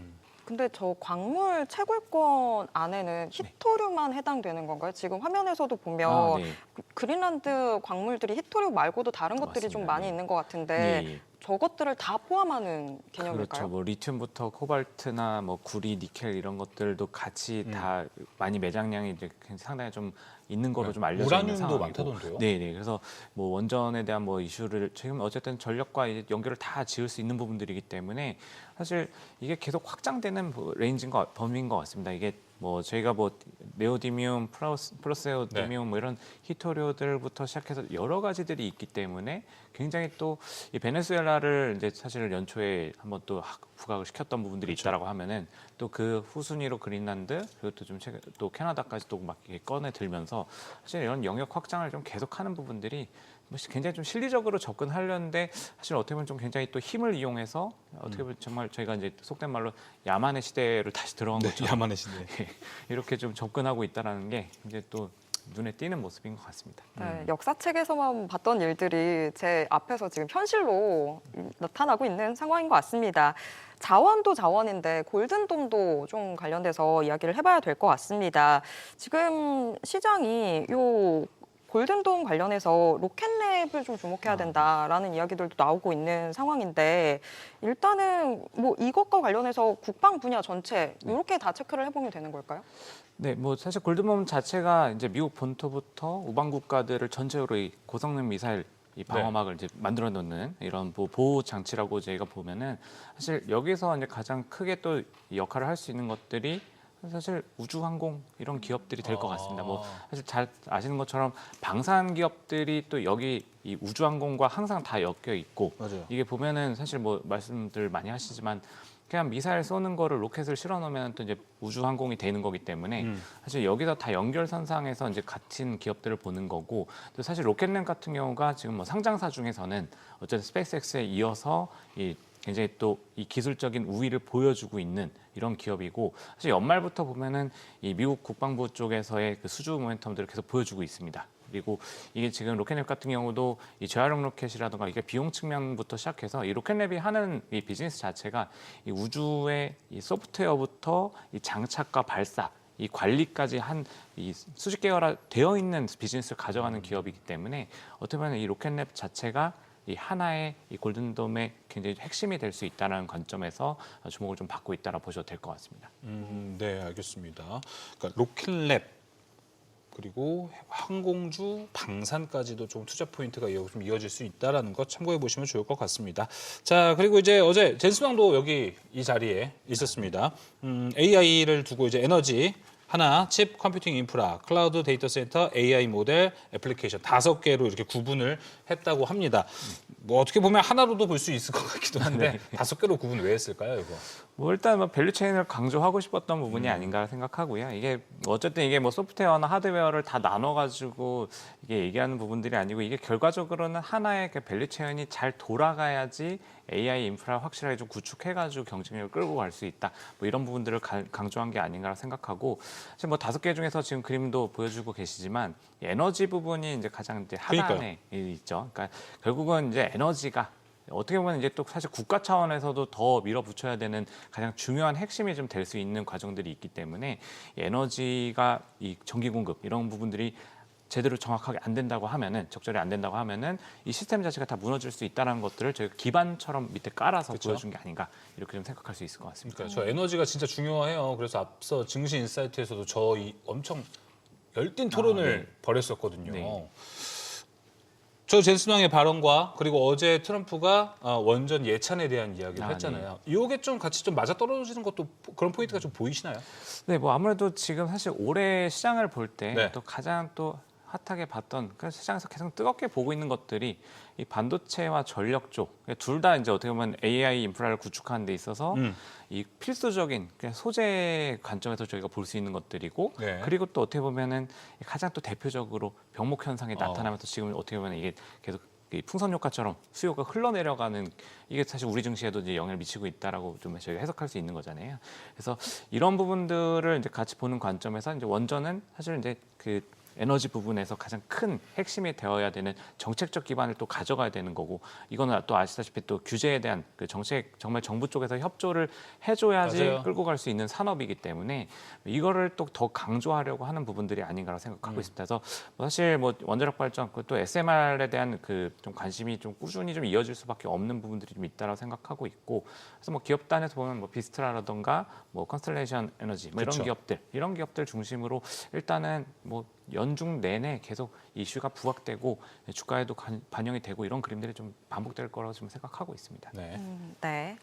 근데 저 광물 채굴권 안에는 히토류만 해당되는 건가요? 지금 화면에서도 보면 네. 그린란드 광물들이 히토류 말고도 다른 것들이 좀 맞습니다. 많이 네. 있는 것 같은데 예, 예. 저것들을 다 포함하는 개념일까요? 그렇죠. 뭐 리튬부터 코발트나 뭐 구리, 니켈 이런 것들도 같이 다 많이 매장량이 이제 상당히 좀 있는 거로 좀 알려져 있는 우라늄도 상황이고. 많다던데요? 네, 네. 그래서 뭐 원전에 대한 뭐 이슈를 지금 어쨌든 전력과 이제 연결을 다 지을 수 있는 부분들이기 때문에 사실 이게 계속 확장되는 레인지인 범위인 것 같습니다. 이게 뭐 저희가 뭐 네오디뮴, 플러스에오디뮴 뭐 이런 히토류들부터 시작해서 여러 가지들이 있기 때문에 굉장히 또 이 베네수엘라를 이제 사실 연초에 한번 또 부각을 시켰던 부분들이 있다라고 하면은 또 그 후순위로 그린란드 그리고 또 좀 최근 또 캐나다까지 또 막 꺼내 들면서 사실 이런 영역 확장을 좀 계속하는 부분들이 굉장히 좀 실리적으로 접근하려는데 사실 어떻게 보면 좀 굉장히 또 힘을 이용해서 어떻게 보면 정말 저희가 이제 속된 말로 야만의 시대를 다시 들어간 것처럼 야만의 시대. 이렇게 좀 접근하고 있다라는 게 이제 또 눈에 띄는 모습인 것 같습니다. 네, 역사책에서만 봤던 일들이 제 앞에서 지금 현실로 나타나고 있는 상황인 것 같습니다. 자원도 자원인데 골든돔도 좀 관련돼서 이야기를 해봐야 될 것 같습니다. 지금 시장이 요 골든돔 관련해서 로켓랩을 좀 주목해야 된다라는 이야기들도 나오고 있는 상황인데 일단은 뭐 이것과 관련해서 국방 분야 전체 이렇게 다 체크를 해보면 되는 걸까요? 네, 뭐 사실 골든돔 자체가 이제 미국 본토부터 우방 국가들을 전체적으로 이 고성능 미사일 이 방어막을 이제 만들어 놓는 이런 보호 장치라고 저희가 보면은 사실 여기서 이제 가장 크게 또 역할을 할 수 있는 것들이 사실 우주항공 이런 기업들이 될 것 같습니다. 뭐 사실 잘 아시는 것처럼 방산 기업들이 또 여기 이 우주항공과 항상 다 엮여 있고 맞아요. 이게 보면은 사실 뭐 말씀들 많이 하시지만 그냥 미사일 쏘는 거를 로켓을 실어 놓으면 또 이제 우주항공이 되는 거기 때문에 사실 여기서 다 연결선상에서 이제 같은 기업들을 보는 거고 또 사실 로켓랩 같은 경우가 지금 뭐 상장사 중에서는 어쨌든 스페이스X에 이어서 이 굉장히 또 이 기술적인 우위를 보여주고 있는 이런 기업이고 사실 연말부터 보면은 이 미국 국방부 쪽에서의 그 수주 모멘텀들을 계속 보여주고 있습니다. 그리고 이게 지금 로켓랩 같은 경우도 이 재활용 로켓이라든가 이게 비용 측면부터 시작해서 이 로켓랩이 하는 이 비즈니스 자체가 이 우주의 이 소프트웨어부터 이 장착과 발사 이 관리까지 한 이 수직 계열화되어 있는 비즈니스를 가져가는 기업이기 때문에 어떻게 보면 이 로켓랩 자체가 이 하나의 이 골든돔의 굉장히 핵심이 될 수 있다는 관점에서 주목을 좀 받고 있다라 보셔도 될 것 같습니다. 네, 알겠습니다. 그러니까 로켓랩 그리고 항공주, 방산까지도 좀 투자 포인트가 좀 이어질 수 있다라는 것 참고해 보시면 좋을 것 같습니다. 자, 그리고 이제 어제 젠스방도 여기 이 자리에 있었습니다. AI를 두고 이제 에너지 하나, 칩, 컴퓨팅 인프라, 클라우드 데이터 센터, AI 모델, 애플리케이션 5개로 이렇게 구분을 했다고 합니다. 뭐 어떻게 보면 하나로도 볼 수 있을 것 같기도 한데 5개로 구분 왜 했을까요, 이거? 뭐 일단 뭐 밸류 체인을 강조하고 싶었던 부분이 아닌가 생각하고요. 이게 어쨌든 이게 뭐 소프트웨어나 하드웨어를 다 나눠가지고 이게 얘기하는 부분들이 아니고 이게 결과적으로는 하나의 그 밸류 체인이 잘 돌아가야지 AI 인프라 확실하게 좀 구축해가지고 경쟁력을 끌고 갈 수 있다. 뭐 이런 부분들을 강조한 게 아닌가 생각하고 사실 뭐 5개 중에서 지금 그림도 보여주고 계시지만 에너지 부분이 이제 가장 이제 하단에 있죠. 그러니까 결국은 이제 에너지가 어떻게 보면 이제 또 사실 국가 차원에서도 더 밀어붙여야 되는 가장 중요한 핵심이 좀 될 수 있는 과정들이 있기 때문에 이 에너지가 이 전기 공급 이런 부분들이 제대로 정확하게 안 된다고 하면은 적절히 안 된다고 하면은 이 시스템 자체가 다 무너질 수 있다는 것들을 저희가 기반처럼 밑에 깔아서 그쵸? 보여준 게 아닌가 이렇게 좀 생각할 수 있을 것 같습니다. 그러니까 저 에너지가 진짜 중요해요. 그래서 앞서 증시 인사이트에서도 저 이 엄청 열띤 토론을 벌였었거든요. 네. 저 젠슨왕의 발언과 그리고 어제 트럼프가 원전 예찬에 대한 이야기를 아, 했잖아요. 이게 좀 같이 좀 맞아떨어지는 것도 그런 포인트가 좀 보이시나요? 네, 뭐 아무래도 지금 사실 올해 시장을 볼 때 네. 또 가장 또 핫하게 봤던 그 시장에서 계속 뜨겁게 보고 있는 것들이 이 반도체와 전력 쪽 둘 다 이제 어떻게 보면 AI 인프라를 구축하는 데 있어서 이 필수적인 그냥 소재 관점에서 저희가 볼 수 있는 것들이고 네. 그리고 또 어떻게 보면은 가장 또 대표적으로 병목 현상이 나타나면서 지금 어떻게 보면 이게 계속 이 풍선 효과처럼 수요가 흘러내려가는 이게 사실 우리 증시에도 이제 영향을 미치고 있다라고 좀 저희가 해석할 수 있는 거잖아요. 그래서 이런 부분들을 이제 같이 보는 관점에서 이제 원전은 사실 이제 그 에너지 부분에서 가장 큰 핵심이 되어야 되는 정책적 기반을 또 가져가야 되는 거고 이거는 또 아시다시피 또 규제에 대한 그 정책 정말 정부 쪽에서 협조를 해줘야지 맞아요. 끌고 갈 수 있는 산업이기 때문에 이거를 또 더 강조하려고 하는 부분들이 아닌가라고 생각하고 있습니다. 그래서 사실 뭐 원자력 발전 또 SMR에 대한 그 좀 관심이 좀 꾸준히 좀 이어질 수밖에 없는 부분들이 좀 있다라고 생각하고 있고 그래서 뭐 기업 단에서 보면 뭐 비스트라라던가 뭐 컨스텔레이션 에너지 뭐 그렇죠. 이런 기업들 중심으로 일단은 뭐 연중 내내 계속 이슈가 부각되고 주가에도 반영이 되고 이런 그림들이 좀 반복될 거라고 좀 생각하고 있습니다. 네. 네.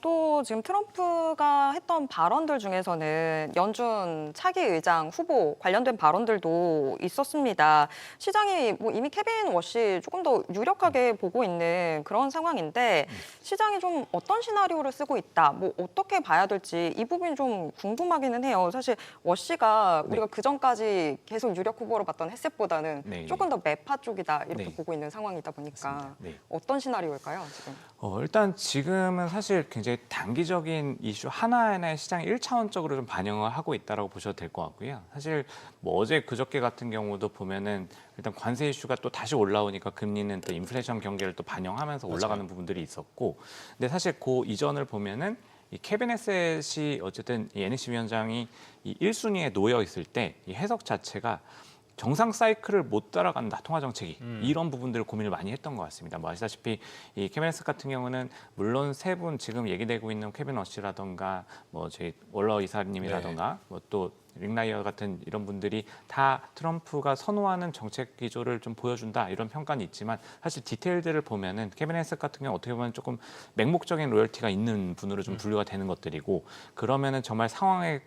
또 지금 트럼프가 했던 발언들 중에서는 연준 차기 의장 후보 관련된 발언들도 있었습니다. 시장이 뭐 이미 케빈 워시 조금 더 유력하게 보고 있는 그런 상황인데 시장이 좀 어떤 시나리오를 쓰고 있다, 뭐 어떻게 봐야 될지 이 부분이 좀 궁금하기는 해요. 사실 워시가 우리가 그 전까지 계속 유력 후보로 봤던 햇셋보다는 네. 조금 더 매파 쪽이다 이렇게 네. 보고 있는 상황이다 보니까 맞습니다. 네. 어떤 시나리오일까요, 지금? 일단 지금은 사실 굉장히 단기적인 이슈 하나하나의 시장이 1차원적으로 좀 반영을 하고 있다고 보셔도 될 것 같고요. 사실 뭐 어제 그저께 같은 경우도 보면은 일단 관세 이슈가 또 다시 올라오니까 금리는 또 인플레이션 경계를 또 반영하면서 올라가는 부분들이 있었고 근데 사실 그 이전을 보면은 이 케빈 햇셋이 어쨌든 이 NEC 위원장이 이 1순위에 놓여 있을 때 이 해석 자체가 정상 사이클을 못 따라간다 통화 정책이 이런 부분들을 고민을 많이 했던 것 같습니다. 뭐 아시다시피 이 케빈 햇셋 같은 경우는 물론 세 분 지금 얘기되고 있는 케빈 러시라던가 뭐 저희 월러 이사님이라던가 뭐 또 릭라이어 같은 이런 분들이 다 트럼프가 선호하는 정책 기조를 좀 보여준다 이런 평가는 있지만 사실 디테일들을 보면은 케빈 햇셋 같은 경우 어떻게 보면 조금 맹목적인 로열티가 있는 분으로 좀 분류가 되는 것들이고 그러면은 정말 상황에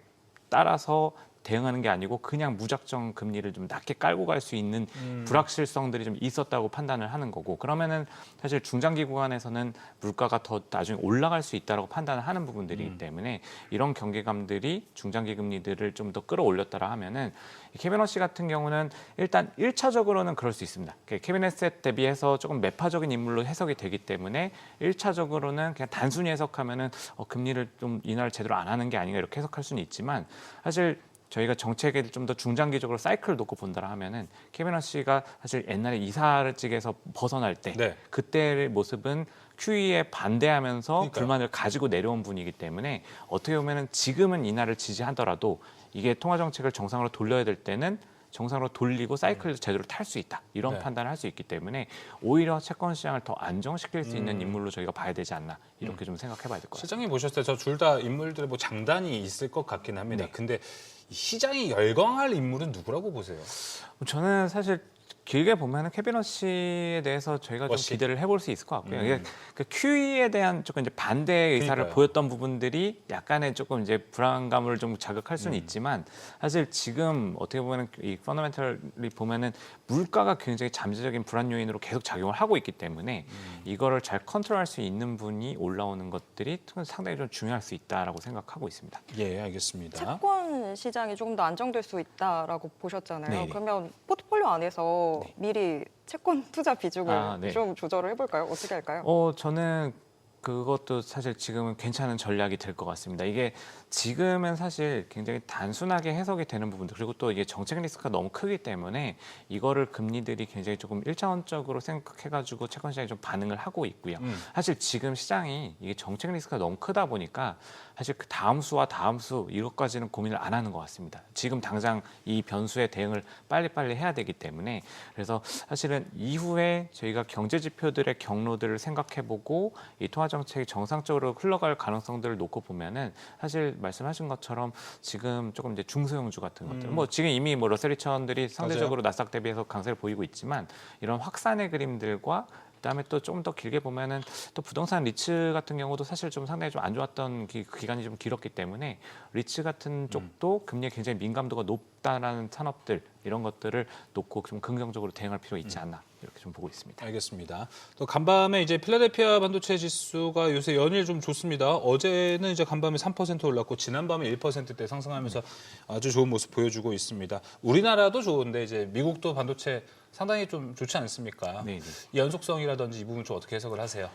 따라서 대응하는 게 아니고 그냥 무작정 금리를 좀 낮게 깔고 갈 수 있는 불확실성들이 좀 있었다고 판단을 하는 거고, 그러면은 사실 중장기 구간에서는 물가가 더 나중에 올라갈 수 있다라고 판단을 하는 부분들이기 때문에 이런 경계감들이 중장기 금리들을 좀 더 끌어올렸다라 하면은 케빈 허시 같은 경우는 일단 1차적으로는 그럴 수 있습니다. 케빈 헤셋 대비해서 조금 매파적인 인물로 해석이 되기 때문에 1차적으로는 그냥 단순히 해석하면은 금리를 좀 인하를 제대로 안 하는 게 아닌가 이렇게 해석할 수는 있지만, 사실 저희가 정책을 좀 더 중장기적으로 사이클을 놓고 본다라 하면은 케빈 허시가 사실 옛날에 이사직에서 벗어날 때 네. 그때의 모습은 QE에 반대하면서 그러니까요. 불만을 가지고 내려온 분이기 때문에 어떻게 보면은 지금은 인하를 지지하더라도 이게 통화 정책을 정상으로 돌려야 될 때는 정상으로 돌리고 사이클을 제대로 탈 수 있다, 이런 네. 판단을 할 수 있기 때문에 오히려 채권 시장을 더 안정시킬 수 있는 인물로 저희가 봐야 되지 않나, 이렇게 좀 생각해봐야 될 것 같습니다. 실장님 보셨을 때 저 둘 다 인물들의 뭐 장단이 있을 것 같긴 합니다. 네. 근데 이 시장이 열광할 인물은 누구라고 보세요? 저는 사실 길게 보면은 케빈 허시에 대해서 저희가 좀 허시. 기대를 해볼 수 있을 것 같고요. 이게 그 QE에 대한 조금 이제 반대 의사를 그러니까요. 보였던 부분들이 약간의 조금 이제 불안감을 좀 자극할 수는 있지만, 사실 지금 어떻게 보면은 이 펀더멘털리 보면은 물가가 굉장히 잠재적인 불안 요인으로 계속 작용을 하고 있기 때문에 이거를 잘 컨트롤할 수 있는 분이 올라오는 것들이 상당히 좀 중요할 수 있다라고 생각하고 있습니다. 예, 알겠습니다. 채권 시장이 조금 더 안정될 수 있다라고 보셨잖아요. 네네. 그러면 포트폴리오 안에서 미리 채권 투자 비중을 네. 좀 조절을 해볼까요? 어떻게 할까요? 저는 그것도 사실 지금은 괜찮은 전략이 될 것 같습니다. 이게 지금은 사실 굉장히 단순하게 해석이 되는 부분들, 그리고 또 이게 정책 리스크가 너무 크기 때문에 이거를 금리들이 굉장히 조금 일차원적으로 생각해가지고 채권 시장이 좀 반응을 하고 있고요. 사실 지금 시장이 이게 정책 리스크가 너무 크다 보니까 사실 그 다음 수와 다음 수 이것까지는 고민을 안 하는 것 같습니다. 지금 당장 이 변수에 대응을 빨리빨리 해야 되기 때문에, 그래서 사실은 이후에 저희가 경제 지표들의 경로들을 생각해보고 이 통화 정책이 정상적으로 흘러갈 가능성들을 놓고 보면은 사실 말씀하신 것처럼 지금 조금 이제 중소형주 같은 것들, 뭐 지금 이미 뭐 러셀 2000들이 상대적으로 나스닥 대비해서 강세를 보이고 있지만, 이런 확산의 그림들과 그다음에 또 좀 더 길게 보면은 또 부동산 리츠 같은 경우도 사실 좀 상당히 좀 안 좋았던 기간이 좀 길었기 때문에 리츠 같은 쪽도 금리에 굉장히 민감도가 높다라는 산업들, 이런 것들을 놓고 좀 긍정적으로 대응할 필요가 있지 않나, 이렇게 좀 보고 있습니다. 알겠습니다. 또 간밤에 이제 필라델피아 반도체 지수가 요새 연일 좀 좋습니다. 어제는 이제 간밤에 3% 올랐고 지난밤에 1%대 상승하면서 아주 좋은 모습 보여주고 있습니다. 우리나라도 좋은데 이제 미국도 반도체 상당히 좀 좋지 않습니까? 네. 이 연속성이라든지 이 부분 좀 어떻게 해석을 하세요?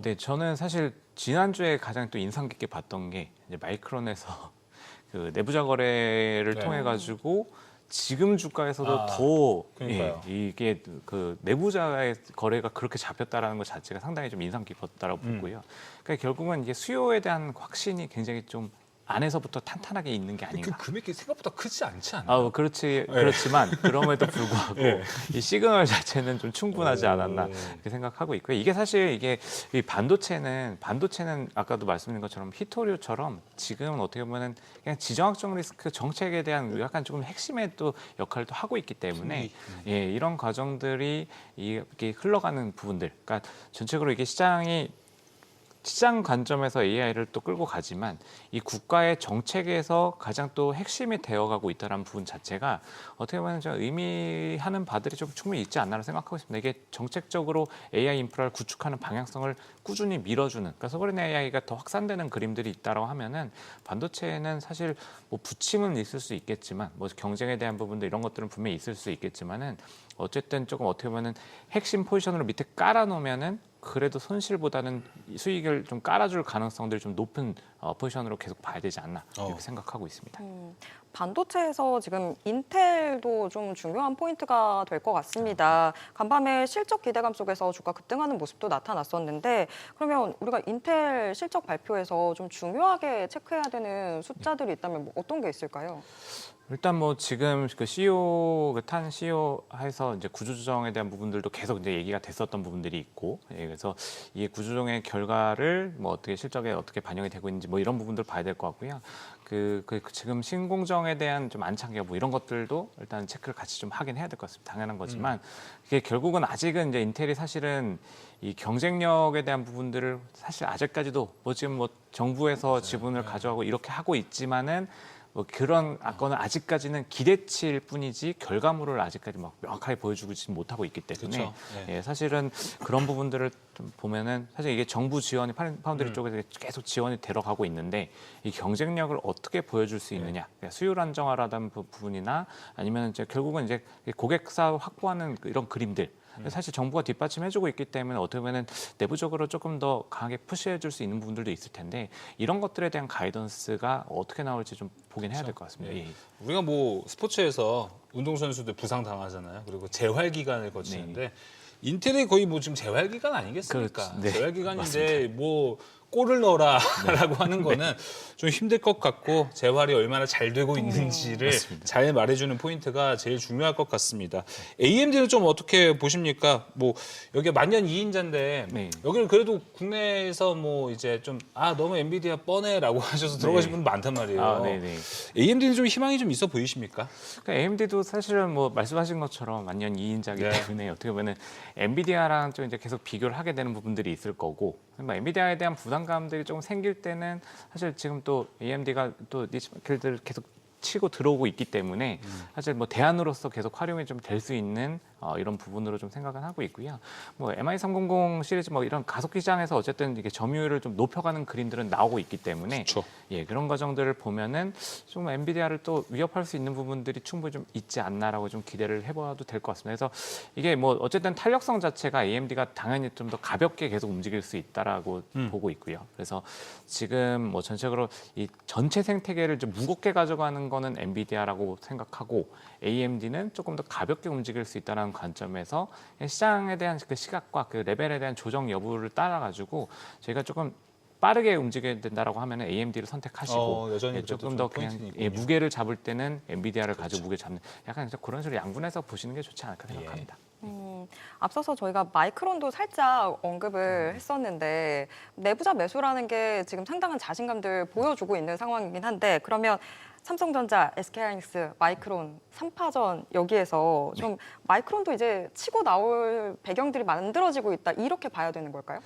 네, 저는 사실 지난주에 가장 또 인상 깊게 봤던 게 이제 마이크론에서 그 내부자 거래를 네. 통해 가지고 지금 주가에서도 그러니까요. 이게 그 내부자의 거래가 그렇게 잡혔다라는 것 자체가 상당히 좀 인상 깊었다라고 보고요. 그러니까 결국은 이게 수요에 대한 확신이 굉장히 좀 안에서부터 탄탄하게 있는 게 그 아닌가. 금액이 생각보다 크지 않지 않나요? 그렇지만 그럼에도 불구하고 네. 이 시그널 자체는 좀 충분하지 않았나 이렇게 생각하고 있고요. 이게 사실 이게 이 반도체는 아까도 말씀드린 것처럼 히토류처럼 지금은 어떻게 보면은 그냥 지정학적 리스크 정책에 대한 약간 조금 핵심의 또 역할을 또 하고 있기 때문에 이런 과정들이 이렇게 흘러가는 부분들, 그러니까 전체적으로 이게 시장 관점에서 AI를 또 끌고 가지만 이 국가의 정책에서 가장 또 핵심이 되어가고 있다는 부분 자체가 어떻게 보면 좀 의미하는 바들이 좀 충분히 있지 않나라고 생각하고 있습니다. 이게 정책적으로 AI 인프라를 구축하는 방향성을 꾸준히 밀어주는, 그러니까 소버린 AI가 더 확산되는 그림들이 있다라고 하면은 반도체에는 사실 뭐 부침은 있을 수 있겠지만, 뭐 경쟁에 대한 부분도 이런 것들은 분명히 있을 수 있겠지만은 어쨌든 조금 어떻게 보면은 핵심 포지션으로 밑에 깔아놓으면은 그래도 손실보다는 수익을 좀 깔아줄 가능성들이 좀 높은 포지션으로 계속 봐야 되지 않나, 이렇게 생각하고 있습니다. 반도체에서 지금 인텔도 좀 중요한 포인트가 될 것 같습니다. 간밤에 실적 기대감 속에서 주가 급등하는 모습도 나타났었는데, 그러면 우리가 인텔 실적 발표에서 좀 중요하게 체크해야 되는 숫자들이 있다면 뭐 어떤 게 있을까요? 일단 뭐 지금 그 CEO 탄 CEO 해서 이제 구조조정에 대한 부분들도 계속 이제 얘기가 됐었던 부분들이 있고, 그래서 이 구조조정의 결과를 뭐 어떻게 실적에 어떻게 반영이 되고 있는지 뭐 이런 부분들 봐야 될 것 같고요. 그 지금 신공정에 대한 좀 안착 여부 이런 것들도 일단 체크를 같이 좀 하긴 해야 될 것 같습니다. 당연한 거지만 이게 결국은 아직은 이제 인텔이 사실은 이 경쟁력에 대한 부분들을 사실 아직까지도 뭐 지금 뭐 정부에서 지분을 가져가고 이렇게 하고 있지만은 뭐 그런 거는 아직까지는 기대치일 뿐이지 결과물을 아직까지 막 명확하게 보여주지 못하고 있기 때문에 그렇죠. 네. 예, 사실은 그런 부분들을 좀 보면은 사실 이게 정부 지원이 파운드리 쪽에서 계속 지원이 들어가고 있는데 이 경쟁력을 어떻게 보여줄 수 있느냐, 그러니까 수율 안정화라는 부분이나 아니면 이제 결국은 이제 고객사 확보하는 이런 그림들. 사실 정부가 뒷받침해주고 있기 때문에 어떻게 보면 내부적으로 조금 더 강하게 푸시해줄 수 있는 부분들도 있을 텐데 이런 것들에 대한 가이던스가 어떻게 나올지 좀 보긴 해야 될 것 같습니다. 예. 우리가 뭐 스포츠에서 운동선수들 부상 당하잖아요. 그리고 재활 기간을 거치는데 인텔이 거의 뭐 지금 재활 기간 아니겠습니까? 그렇죠. 네. 재활 기간인데 뭐 골을 넣어라라고 하는 거는 좀 힘들 것 같고 재활이 얼마나 잘 되고 있는지를 잘 말해주는 포인트가 제일 중요할 것 같습니다. AMD는 좀 어떻게 보십니까? 뭐 여기 만년 2인자인데 네. 여기는 그래도 국내에서 뭐 이제 좀 너무 엔비디아 뻔해라고 하셔서 들어가신 분들 많단 말이에요. 네네. AMD는 좀 희망이 좀 있어 보이십니까? 그러니까 AMD도 사실은 뭐 말씀하신 것처럼 만년 2인자이기 네. 때문에 어떻게 보면 엔비디아랑 좀 이제 계속 비교를 하게 되는 부분들이 있을 거고, 뭐 엔비디아에 대한 부담감들이 조금 생길 때는 사실 지금 또 AMD가 또 니치마켓을 계속 치고 들어오고 있기 때문에 사실 뭐 대안으로서 계속 활용이 좀 될 수 있는 이런 부분으로 좀 생각은 하고 있고요. 뭐 MI300 시리즈 뭐 이런 가속기 시장에서 어쨌든 이게 점유율을 좀 높여가는 그림들은 나오고 있기 때문에 그렇죠. 예, 그런 과정들을 보면은 좀 엔비디아를 또 위협할 수 있는 부분들이 충분히 좀 있지 않나라고 좀 기대를 해봐도 될 것 같습니다. 그래서 이게 뭐 어쨌든 탄력성 자체가 AMD가 당연히 좀 더 가볍게 계속 움직일 수 있다라고 보고 있고요. 그래서 지금 뭐 전체적으로 이 전체 생태계를 좀 무겁게 가져가는 거는 엔비디아라고 생각하고 AMD는 조금 더 가볍게 움직일 수 있다는 관점에서 시장에 대한 그 시각과 그 레벨에 대한 조정 여부를 따라가지고 저희가 조금 빠르게 움직여야 된다라고 하면 AMD를 선택하시고 여전히 조금 좀 더 그냥 포인트니군요. 무게를 잡을 때는 엔비디아를 가지고 무게 잡는 약간 그런 식으로 양분해서 보시는 게 좋지 않을까 생각합니다. 앞서서 저희가 마이크론도 살짝 언급을 했었는데 내부자 매수라는 게 지금 상당한 자신감들 보여주고 있는 상황이긴 한데 그러면 삼성전자, SK하이닉스, 마이크론 3파전 여기에서 좀 마이크론도 이제 치고 나올 배경들이 만들어지고 있다 이렇게 봐야 되는 걸까요?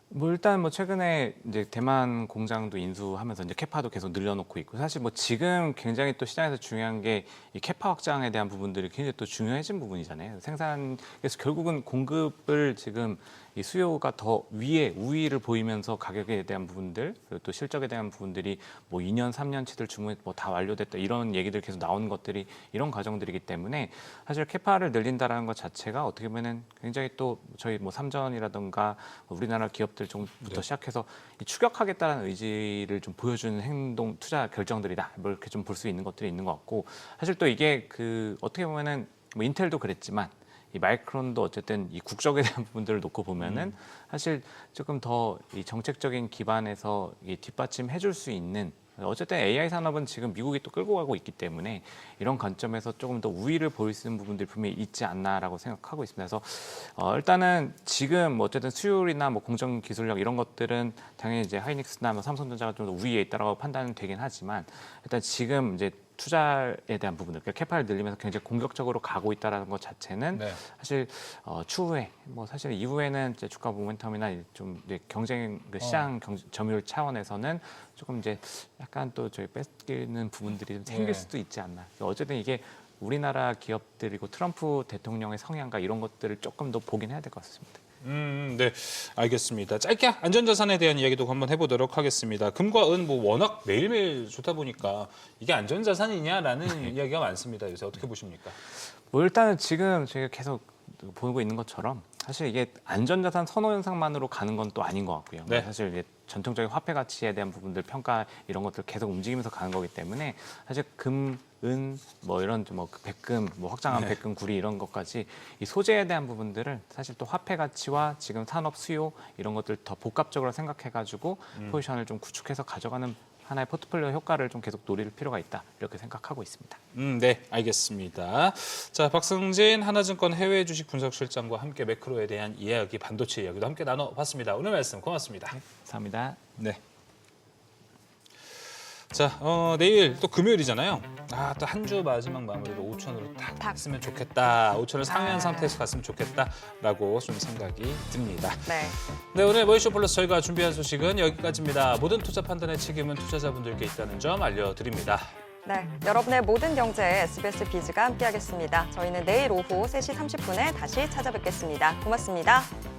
뭐 일단 뭐 최근에 이제 대만 공장도 인수하면서 이제 캐파도 계속 늘려놓고 있고 사실 뭐 지금 굉장히 또 시장에서 중요한 게 이 캐파 확장에 대한 부분들이 굉장히 또 중요해진 부분이잖아요. 생산에서 결국은 공급을 지금 이 수요가 더 우위를 보이면서 가격에 대한 부분들 그리고 또 실적에 대한 부분들이 뭐 2년, 3년치들 주문이 뭐 다 완료됐다 이런 얘기들 계속 나오는 것들이 이런 과정들이기 때문에 사실 캐파를 늘린다라는 것 자체가 어떻게 보면은 굉장히 또 저희 뭐 삼전이라든가 우리나라 기업들 좀부터 시작해서 이 추격하겠다는 의지를 좀 보여주는 행동, 투자 결정들이다. 뭐 이렇게 좀 볼 수 있는 것들이 있는 것 같고 사실 또 이게 그 어떻게 보면은 뭐 인텔도 그랬지만 이 마이크론도 어쨌든 이 국적에 대한 부분들을 놓고 보면은 사실 조금 더 이 정책적인 기반에서 이 뒷받침해 줄 수 있는 어쨌든 AI 산업은 지금 미국이 또 끌고 가고 있기 때문에 이런 관점에서 조금 더 우위를 보일 수 있는 부분들이 분명히 있지 않나라고 생각하고 있습니다. 그래서 일단은 지금 뭐 어쨌든 수율이나 뭐 공정 기술력 이런 것들은 당연히 이제 하이닉스나 뭐 삼성전자가 좀 더 우위에 있다라고 판단은 되긴 하지만 일단 지금 이제 투자에 대한 부분들, 그러니까 캐파를 늘리면서 굉장히 공격적으로 가고 있다는 것 자체는 사실 추후에 뭐 사실 이후에는 이제 주가 모멘텀이나 좀 이제 경쟁 그 시장 점유율 차원에서는 조금 이제 약간 또 저희 뺏기는 부분들이 좀 생길 수도 있지 않나. 어쨌든 이게 우리나라 기업들이고 트럼프 대통령의 성향과 이런 것들을 조금 더 보긴 해야 될 것 같습니다. 네, 알겠습니다. 짧게 안전자산에 대한 이야기도 한번 해보도록 하겠습니다. 금과 은 뭐 워낙 매일매일 좋다 보니까 이게 안전자산이냐라는 이야기가 많습니다. 요새 어떻게 보십니까? 뭐 일단은 지금 저희가 계속 보고 있는 것처럼 사실 이게 안전자산 선호 현상만으로 가는 건 또 아닌 것 같고요. 네. 사실 이제 전통적인 화폐 가치에 대한 부분들 평가 이런 것들 계속 움직이면서 가는 거기 때문에 사실 금, 은, 뭐 이런 뭐 백금, 뭐 확장한 백금, 구리 이런 것까지 이 소재에 대한 부분들을 사실 또 화폐 가치와 지금 산업 수요 이런 것들 더 복합적으로 생각해가지고 포지션을 좀 구축해서 가져가는 하나의 포트폴리오 효과를 좀 계속 노릴 필요가 있다 이렇게 생각하고 있습니다. 네, 알겠습니다. 자, 박승진 하나증권 해외 주식 분석실장과 함께 매크로에 대한 이야기, 반도체 이야기도 함께 나눠봤습니다. 오늘 말씀 고맙습니다. 감사합니다. 네. 자, 내일 또 금요일이잖아요. 또 한 주 마지막 마무리로 5천으로 딱 갔으면 좋겠다. 5천을 상회한 상태에서 갔으면 좋겠다라고 좀 생각이 듭니다. 네, 오늘 머니쇼 플러스 저희가 준비한 소식은 여기까지입니다. 모든 투자 판단의 책임은 투자자분들께 있다는 점 알려드립니다. 네, 여러분의 모든 경제 SBS 비즈가 함께하겠습니다. 저희는 내일 오후 3시 30분에 다시 찾아뵙겠습니다. 고맙습니다.